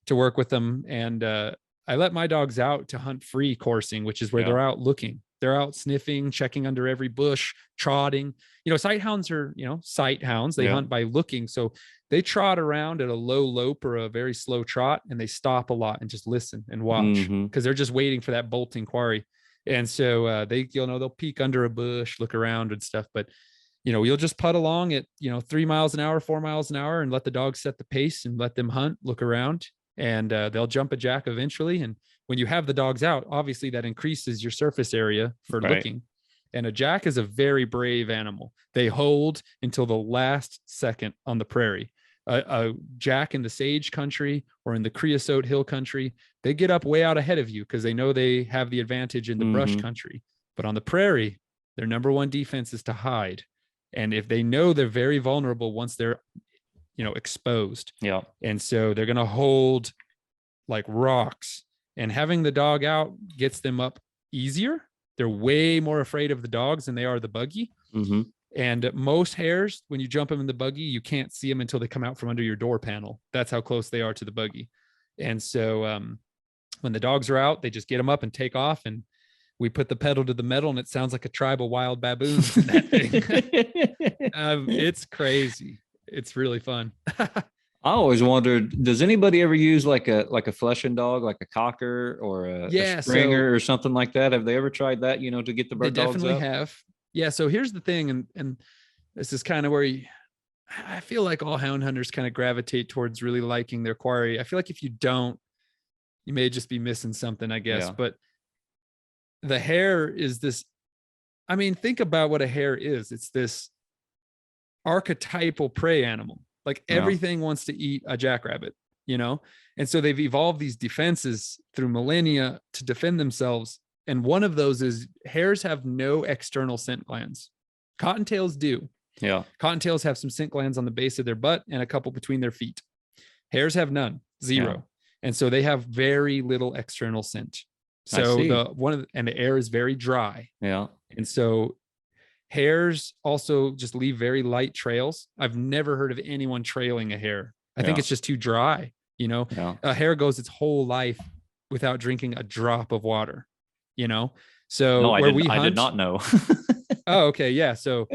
Speaker 4: to work with them, and I let my dogs out to hunt free coursing, which is where they're out looking. They're out sniffing, checking under every bush, trotting. Sight hounds are, sight hounds. They hunt by looking. So they trot around at a low lope or a very slow trot, and they stop a lot and just listen and watch, because they're just waiting for that bolting quarry. And so they'll peek under a bush, look around and stuff. But, you'll just putt along at, 3 miles an hour, 4 miles an hour, and let the dogs set the pace and let them hunt, look around, and they'll jump a jack eventually. And when you have the dogs out, obviously that increases your surface area for looking. And a jack is a very brave animal. They hold until the last second on the prairie. A jack in the sage country or in the creosote hill country, they get up way out ahead of you because they know they have the advantage in the brush country. But on the prairie, their number one defense is to hide. And if they know they're very vulnerable once they're, exposed.
Speaker 3: Yeah.
Speaker 4: And so they're going to hold like rocks, and having the dog out gets them up easier. They're way more afraid of the dogs than they are the buggy.
Speaker 3: Mm-hmm.
Speaker 4: And most hares, when you jump them in the buggy, you can't see them until they come out from under your door panel. That's how close they are to the buggy. And so when the dogs are out, they just get them up and take off, and we put the pedal to the metal, and it sounds like a tribe of wild baboons in that thing. It's crazy. It's really fun.
Speaker 3: I always wondered, does anybody ever use like a flushing dog, like a cocker or a Springer or something like that? Have they ever tried that, to get the bird dogs up?
Speaker 4: They definitely have. Yeah. So here's the thing. And this is kind of where I feel like all hound hunters kind of gravitate towards really liking their quarry. I feel like if you don't, you may just be missing something, I guess. Yeah. But the hare is this, think about what a hare is. It's this archetypal prey animal. Like everything wants to eat a jackrabbit, And so they've evolved these defenses through millennia to defend themselves. And one of those is hares have no external scent glands. Cottontails do.
Speaker 3: Yeah.
Speaker 4: Cottontails have some scent glands on the base of their butt and a couple between their feet. Hares have none, zero. Yeah. And so they have very little external scent. So the air is very dry.
Speaker 3: Yeah.
Speaker 4: And so hares also just leave very light trails. I've never heard of anyone trailing a hare. I think it's just too dry. A hare goes its whole life without drinking a drop of water, So
Speaker 3: no, I did not know.
Speaker 4: Oh, okay. Yeah. So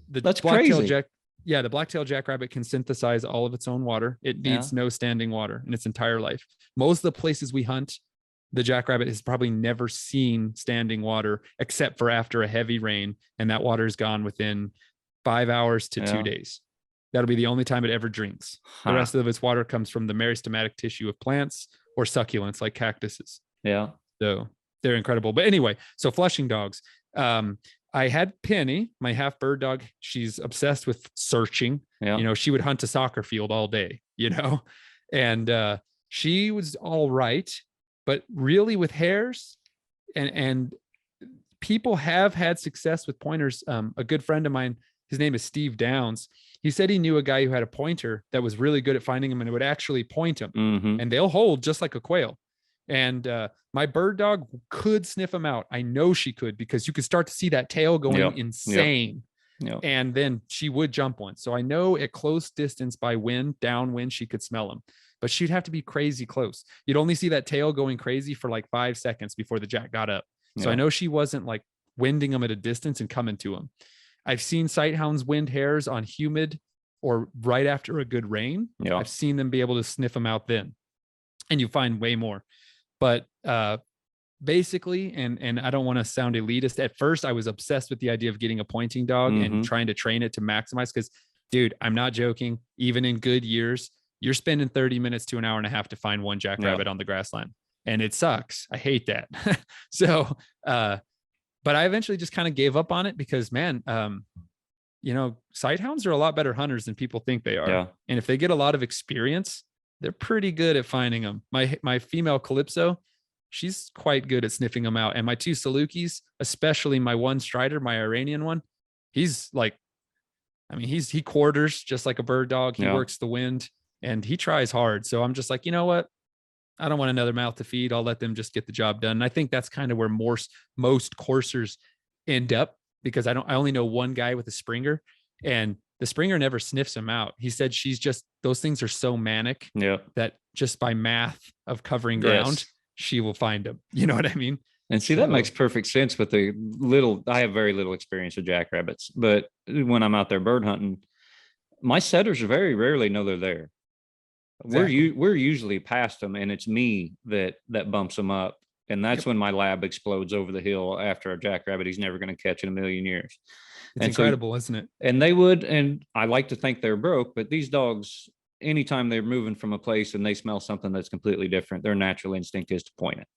Speaker 3: that's crazy.
Speaker 4: The black-tailed jackrabbit can synthesize all of its own water. It needs no standing water in its entire life. Most of the places we hunt, the jackrabbit has probably never seen standing water except for after a heavy rain, and that water is gone within 5 hours to 2 days. That'll be the only time it ever drinks. The rest of its water comes from the meristematic tissue of plants or succulents like cactuses.
Speaker 3: Yeah.
Speaker 4: So they're incredible. But anyway, so flushing dogs. I had Penny, my half bird dog. She's obsessed with searching.
Speaker 3: Yeah.
Speaker 4: She would hunt a soccer field all day, and she was all right. But really with hares and people have had success with pointers. A good friend of mine, his name is Steve Downs. He said he knew a guy who had a pointer that was really good at finding them and it would actually point them.
Speaker 3: Mm-hmm.
Speaker 4: And they'll hold just like a quail. And my bird dog could sniff them out. I know she could, because you could start to see that tail going insane.
Speaker 3: Yep.
Speaker 4: And then she would jump one. So I know at close distance by wind, downwind, she could smell them. But she'd have to be crazy close. You'd only see that tail going crazy for like 5 seconds before the jack got up. So I know she wasn't like winding them at a distance and coming to them. I've seen sighthounds wind hares on humid or right after a good rain.
Speaker 3: Yeah.
Speaker 4: I've seen them be able to sniff them out then. And you find way more. But basically, and I don't want to sound elitist. At first, I was obsessed with the idea of getting a pointing dog and trying to train it to maximize. Because, dude, I'm not joking. Even in good years, you're spending 30 minutes to an hour and a half to find one jackrabbit on the grassland. And it sucks. I hate that. So, but I eventually just kind of gave up on it because, man, sighthounds are a lot better hunters than people think they are.
Speaker 3: Yeah.
Speaker 4: And if they get a lot of experience, they're pretty good at finding them. My female Calypso, she's quite good at sniffing them out. And my 2 Salukis, especially my one Strider, my Iranian one, he's like, he quarters just like a bird dog. He works the wind and he tries hard. So I'm just like, you know what? I don't want another mouth to feed. I'll let them just get the job done. And I think that's kind of where most coursers end up, because I only know one guy with a Springer, and the Springer never sniffs him out. He said those things are so manic that just by math of covering ground, she will find him. You know what I mean?
Speaker 3: And see, that makes perfect sense with I have very little experience with jackrabbits, but when I'm out there bird hunting, my setters very rarely know they're there. Exactly. We're usually past them, and it's me that bumps them up. And that's when my lab explodes over the hill after a jackrabbit he's never going to catch in a million years.
Speaker 4: It's incredible, isn't it?
Speaker 3: And they would, and I like to think they're broke, but these dogs, anytime they're moving from a place and they smell something that's completely different, their natural instinct is to point it.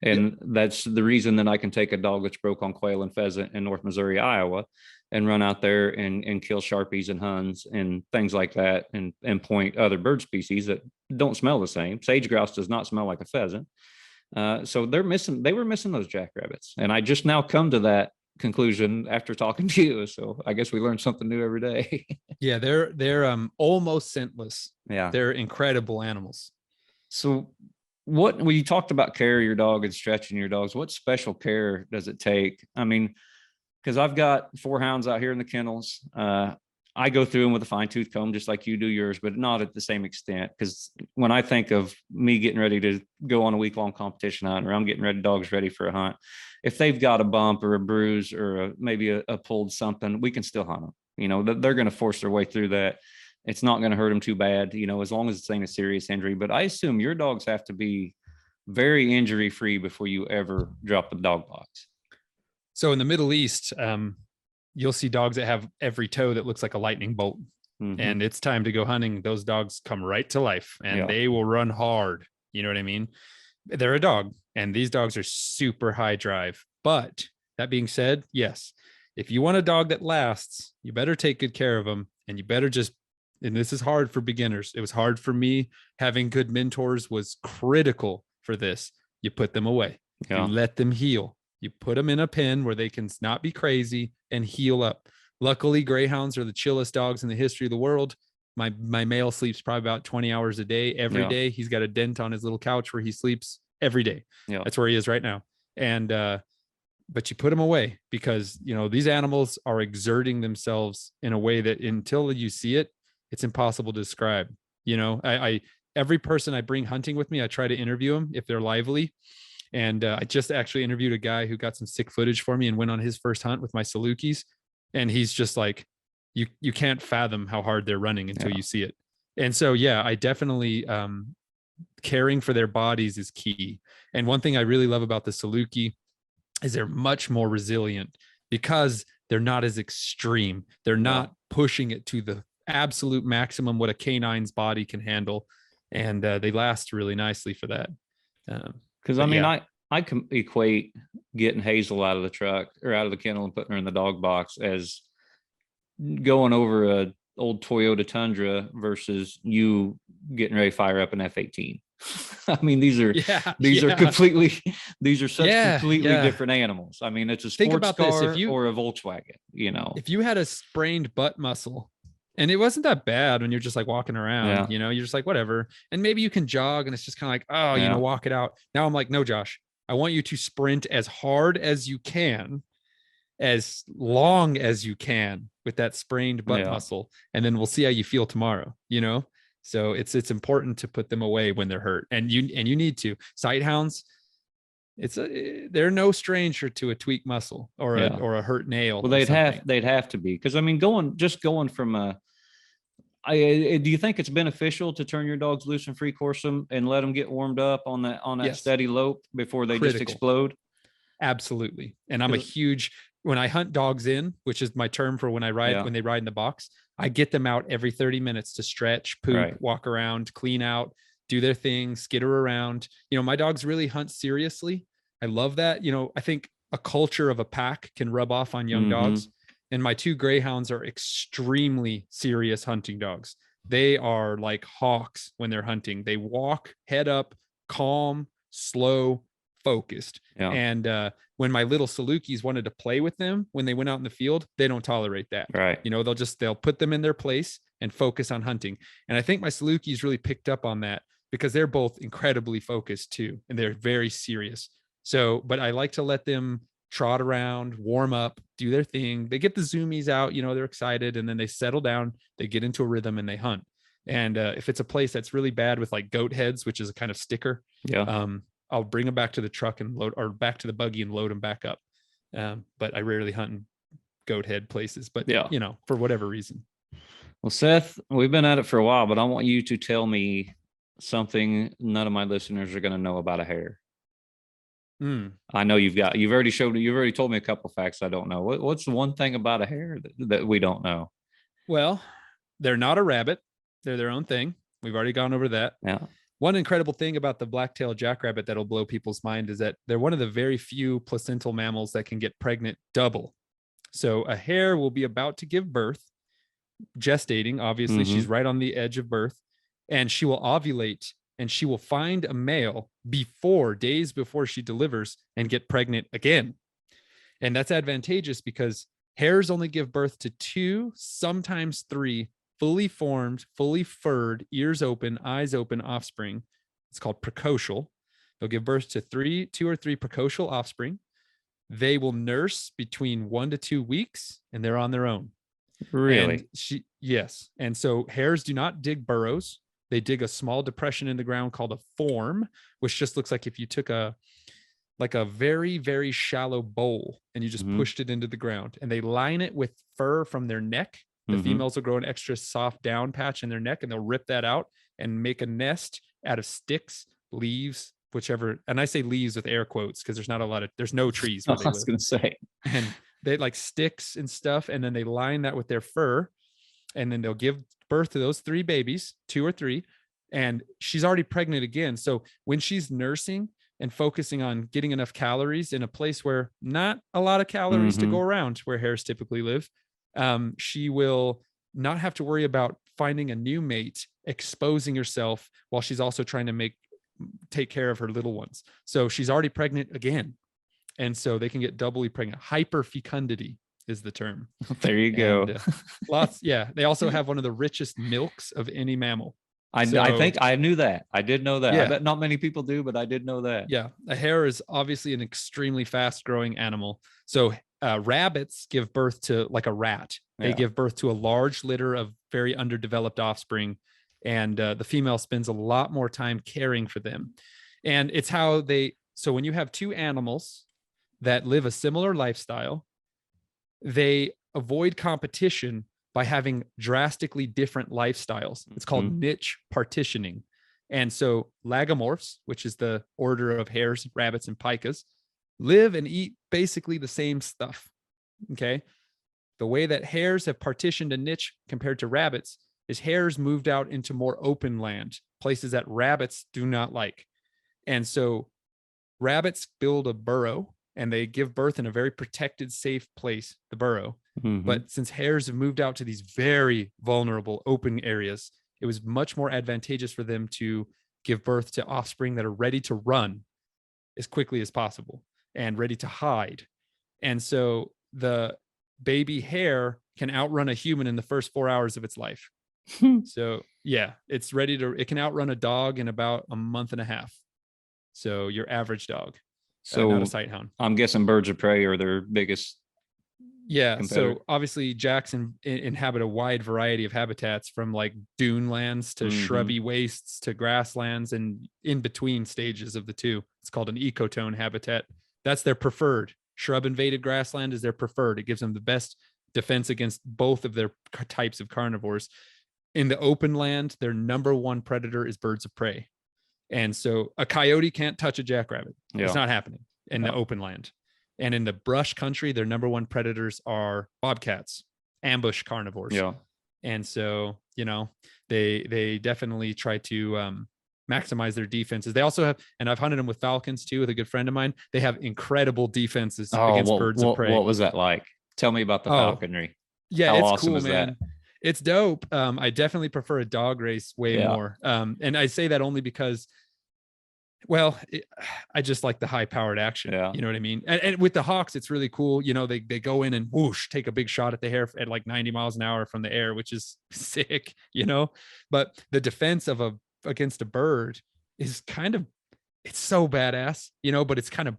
Speaker 3: And that's the reason that I can take a dog that's broke on quail and pheasant in North Missouri, Iowa, and run out there and kill Sharpies and Huns and things like that, and point other bird species that don't smell the same. Sage grouse does not smell like a pheasant. So they were missing those jackrabbits. And I just now come to that conclusion after talking to you. So I guess we learn something new every day.
Speaker 4: Yeah, they're almost scentless.
Speaker 3: Yeah.
Speaker 4: They're incredible animals.
Speaker 3: So when you talked about care of your dog and stretching your dogs, what special care does it take? I mean, because I've got 4 hounds out here in the kennels. I go through them with a fine tooth comb, just like you do yours, but not at the same extent. Because when I think of me getting ready to go on a week-long competition hunt, or I'm getting dogs ready for a hunt, if they've got a bump or a bruise or maybe a pulled something, we can still hunt them. You know, they're going to force their way through that. It's not going to hurt them too bad, you know, as long as it's ain't a serious injury. But I assume your dogs have to be very injury-free before you ever drop the dog box.
Speaker 4: So in the Middle East, you'll see dogs that have every toe that looks like a lightning bolt. Mm-hmm. And it's time to go hunting. Those dogs come right to life and they will run hard. You know what I mean? They're a dog, and these dogs are super high drive. But that being said, yes, if you want a dog that lasts, you better take good care of them, and you better just, and this is hard for beginners. It was hard for me. Having good mentors was critical for this. You put them away. You let them heal. You put them in a pen where they can not be crazy and heal up. Luckily, Greyhounds are the chillest dogs in the history of the world. My male sleeps probably about 20 hours a day, every day. He's got a dent on his little couch where he sleeps every day. That's where he is right now. And, but you put them away because, you know, these animals are exerting themselves in a way that until you see it, it's impossible to describe. You know, every person I bring hunting with me, I try to interview them if they're lively. And I just actually interviewed a guy who got some sick footage for me and went on his first hunt with my Salukis. And he's just like, you can't fathom how hard they're running until you see it. And so, yeah, I definitely, caring for their bodies is key. And one thing I really love about the Saluki is they're much more resilient because they're not as extreme. They're not pushing it to the absolute maximum what a canine's body can handle. And they last really nicely for that.
Speaker 3: Because I mean, I can equate getting Hazel out of the truck or out of the kennel and putting her in the dog box as going over a old Toyota Tundra versus you getting ready to fire up an F-18. I mean, these are completely different animals. I mean, it's a sports car or a Volkswagen, you know.
Speaker 4: If you had a sprained butt muscle, and it wasn't that bad when you're just like walking around, you know, you're just like, whatever. And maybe you can jog and it's just kind of like, oh, you know, walk it out. Now I'm like, no, Josh, I want you to sprint as hard as you can, as long as you can with that sprained butt muscle. And then we'll see how you feel tomorrow, you know? So it's important to put them away when they're hurt, and you need to. Sight hounds, they're no stranger to a tweaked muscle or a hurt nail.
Speaker 3: Well, they'd have to be, because I mean, going from do you think it's beneficial to turn your dogs loose and free course them and let them get warmed up on that steady lope before they just explode?
Speaker 4: Absolutely. And I'm when I hunt dogs in, which is my term for when I ride, when they ride in the box, I get them out every 30 minutes to stretch, poop, walk around, clean out, do their thing, skitter around. You know, my dogs really hunt seriously. I love that. You know, I think a culture of a pack can rub off on young dogs. And my 2 Greyhounds are extremely serious hunting dogs. They are like hawks when they're hunting. They walk head up, calm, slow, focused. And when my little Salukis wanted to play with them when they went out in the field, they don't tolerate that. You know, they'll put them in their place and focus on hunting. And I think my Salukis really picked up on that because they're both incredibly focused too, and they're very serious. So, but I like to let them trot around, warm up, do their thing. They get the zoomies out, you know, they're excited, and then they settle down, they get into a rhythm and they hunt. And if it's a place that's really bad with like goat heads, which is a kind of sticker, I'll bring them back to the truck and back to the buggy and load them back up. But I rarely hunt in goat head places, but you know, for whatever reason.
Speaker 3: Well, Seth, we've been at it for a while, but I want you to tell me something none of my listeners are going to know about a hare. I know you've already told me a couple facts I don't know. What's the one thing about a hare that we don't know?
Speaker 4: Well, they're not a rabbit. They're their own thing. We've already gone over that.
Speaker 3: Yeah.
Speaker 4: One incredible thing about the black-tailed jackrabbit that'll blow people's mind is that they're one of the very few placental mammals that can get pregnant double. So a hare will be about to give birth, gestating. Obviously, she's right on the edge of birth, and she will ovulate, and she will find a male days before she delivers and get pregnant again. And that's advantageous because hares only give birth to 2, sometimes 3 fully formed, fully furred, ears open, eyes open offspring. It's called precocial. They'll give birth to 2 or 3 precocial offspring. They will nurse between 1 to 2 weeks, and they're on their own.
Speaker 3: Really?
Speaker 4: Yes. And so hares do not dig burrows. They dig a small depression in the ground called a form, which just looks like if you took a very, very shallow bowl and you just pushed it into the ground, and they line it with fur from their neck. The females will grow an extra soft down patch in their neck, and they'll rip that out and make a nest out of sticks, leaves, whichever. And I say leaves with air quotes because there's no trees where they live.
Speaker 3: I was going to say.
Speaker 4: And they like sticks and stuff, and then they line that with their fur, and then they'll give birth to those 3 babies, 2 or 3, and she's already pregnant again. So when she's nursing and focusing on getting enough calories in a place where not a lot of calories to go around, where hares typically live, she will not have to worry about finding a new mate, exposing herself while she's also trying to take care of her little ones. So she's already pregnant again. And so they can get doubly pregnant. Hyperfecundity is the term.
Speaker 3: There you go.
Speaker 4: And, they also have one of the richest milks of any mammal.
Speaker 3: I think I knew that. I did know that.
Speaker 4: Yeah.
Speaker 3: I bet not many people do, but I did know that.
Speaker 4: Yeah. A hare is obviously an extremely fast growing animal. So rabbits give birth to like a rat. They give birth to a large litter of very underdeveloped offspring. And the female spends a lot more time caring for them. And it's how so when you have 2 animals that live a similar lifestyle, they avoid competition by having drastically different lifestyles. It's called niche partitioning. And so lagomorphs, which is the order of hares, rabbits, and pikas, live and eat basically the same stuff. Okay. The way that hares have partitioned a niche compared to rabbits is hares moved out into more open land, places that rabbits do not like. And so rabbits build a burrow and they give birth in a very protected, safe place, the burrow. But since hares have moved out to these very vulnerable open areas, it was much more advantageous for them to give birth to offspring that are ready to run as quickly as possible and ready to hide. And so the baby hare can outrun a human in the first 4 hours of its life. So yeah, it can outrun a dog in about a month and a half. So your average dog, not a sight hound.
Speaker 3: I'm guessing birds of prey are their biggest.
Speaker 4: Yeah.
Speaker 3: competitor.
Speaker 4: So obviously jacks inhabit a wide variety of habitats, from like dune lands to shrubby wastes to grasslands, and in between stages of the two. It's called an ecotone habitat. That's their preferred. Shrub invaded grassland is their preferred. It gives them the best defense against both of their types of carnivores. In the open land, their number one predator is birds of prey. And so a coyote can't touch a jackrabbit. Yeah. It's not happening in the open land. And in the brush country, their number one predators are bobcats, ambush carnivores.
Speaker 3: Yeah.
Speaker 4: And so, they definitely try to maximize their defenses. They also have, and I've hunted them with falcons too, with a good friend of mine. They have incredible defenses against birds of prey.
Speaker 3: What was that like? Tell me about the falconry.
Speaker 4: Yeah, it's awesome, cool, man. It's dope. I definitely prefer a dog race way more. And I say that only because, I just like the high powered action. Yeah. You know what I mean? And with the hawks, it's really cool. They go in and whoosh, take a big shot at the hare at like 90 miles an hour from the air, which is sick, but the defense against a bird is it's so badass, but it's kind of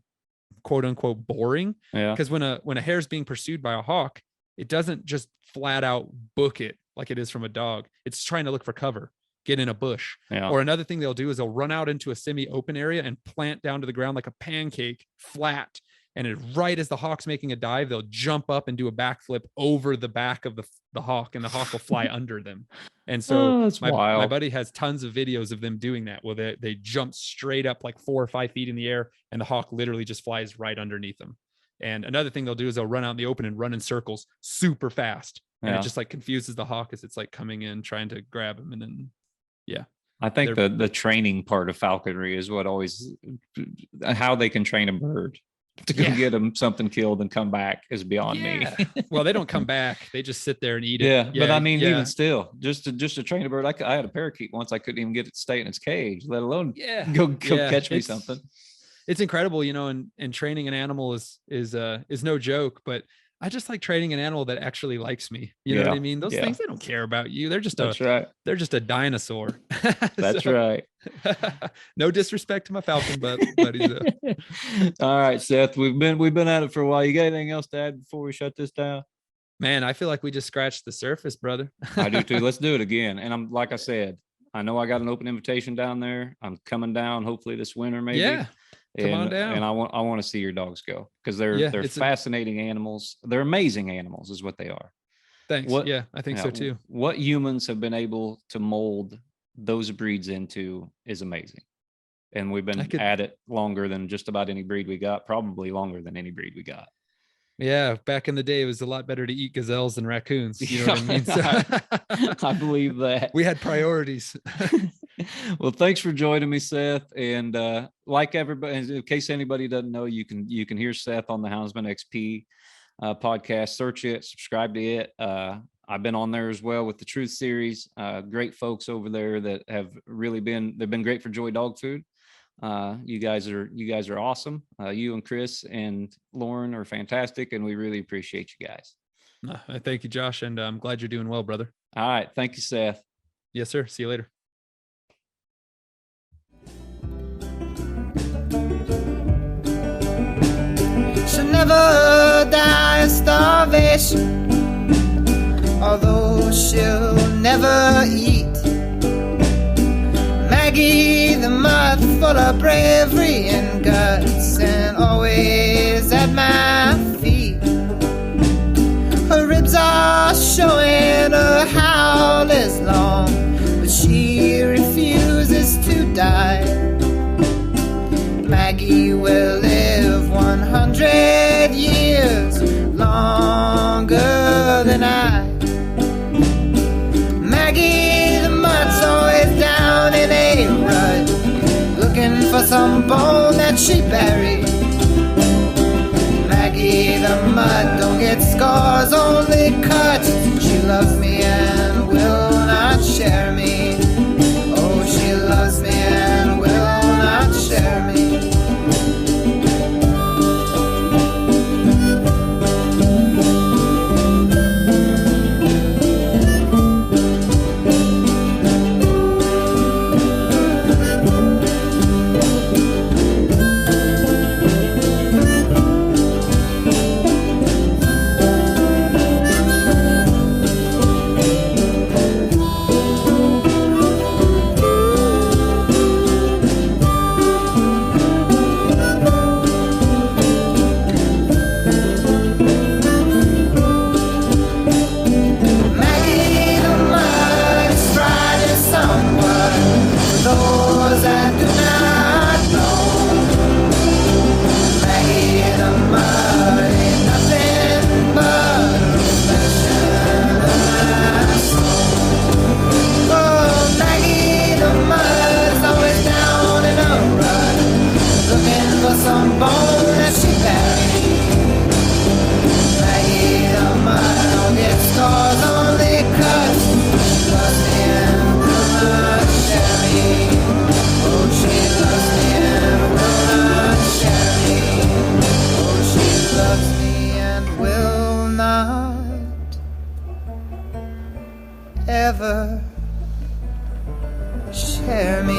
Speaker 4: quote unquote boring. Yeah. Because when a hare is being pursued by a hawk, it doesn't just flat out book it like it is from a dog. It's trying to look for cover, get in a bush. Yeah. Or another thing they'll do is they'll run out into a semi-open area and plant down to the ground like a pancake, flat. And right as the hawk's making a dive, they'll jump up and do a backflip over the back of the hawk, and the hawk will fly under them. And so my buddy has tons of videos of them doing that, where they jump straight up like 4 or 5 feet in the air, and the hawk literally just flies right underneath them. And another thing they'll do is they'll run out in the open and run in circles super fast. And it just like confuses the hawk as it's like coming in, trying to grab him. And then,
Speaker 3: I think the training part of falconry is what always, how they can train a bird to go get them something killed and come back is beyond me.
Speaker 4: Well, they don't come back. They just sit there and eat
Speaker 3: it. But I mean, even still, just to train a bird, I had a parakeet once. I couldn't even get it to stay in its cage, let alone go catch me something.
Speaker 4: it's incredible, you know, and training an animal is no joke, but I just like training an animal that actually likes me. You know what I mean? Those things, they don't care about you. They're just they're just a dinosaur.
Speaker 3: That's right.
Speaker 4: No disrespect to my falcon buddies.
Speaker 3: All right, Seth, we've been at it for a while. You got anything else to add before we shut this down?
Speaker 4: Man, I feel like we just scratched the surface, brother.
Speaker 3: I do too. Let's do it again. And like I said, I know I got an open invitation down there. I'm coming down hopefully this winter, maybe.
Speaker 4: Yeah. Come on down.
Speaker 3: And I want to see your dogs go, because they're fascinating animals. They're amazing animals is what they are.
Speaker 4: Thanks. I think so too.
Speaker 3: What humans have been able to mold those breeds into is amazing. And we've been at it longer than just about any breed we got, probably longer than any breed we got.
Speaker 4: Yeah, back in the day, it was a lot better to eat gazelles than raccoons. You know what I mean? So,
Speaker 3: I believe that.
Speaker 4: We had priorities.
Speaker 3: Well, thanks for joining me, Seth. And like everybody, in case anybody doesn't know, you can hear Seth on the Houndsman XP podcast. Search it, subscribe to it. I've been on there as well with the Truth series. Great folks over there that have really they've been great for Joy Dog Food. You guys are awesome. You and Chris and Lauren are fantastic, and we really appreciate you guys.
Speaker 4: Thank you, Josh, and I'm glad you're doing well, brother.
Speaker 3: All right, thank you, Seth.
Speaker 4: Yes, sir. See you later.
Speaker 1: She'll never die of starvation, although she'll never eat. Maggie, the mutt, full of bravery and guts, and always at my feet. Her ribs are showing, her howl is long, but she refuses to die. Maggie will live 100 years longer than I. Maggie the mutt's always down in a rut, looking for some bone that she buried. Maggie the mutt don't get scars, only cuts. She loves me and will not share me. Oh, she loves me and will not share me. Ever share me.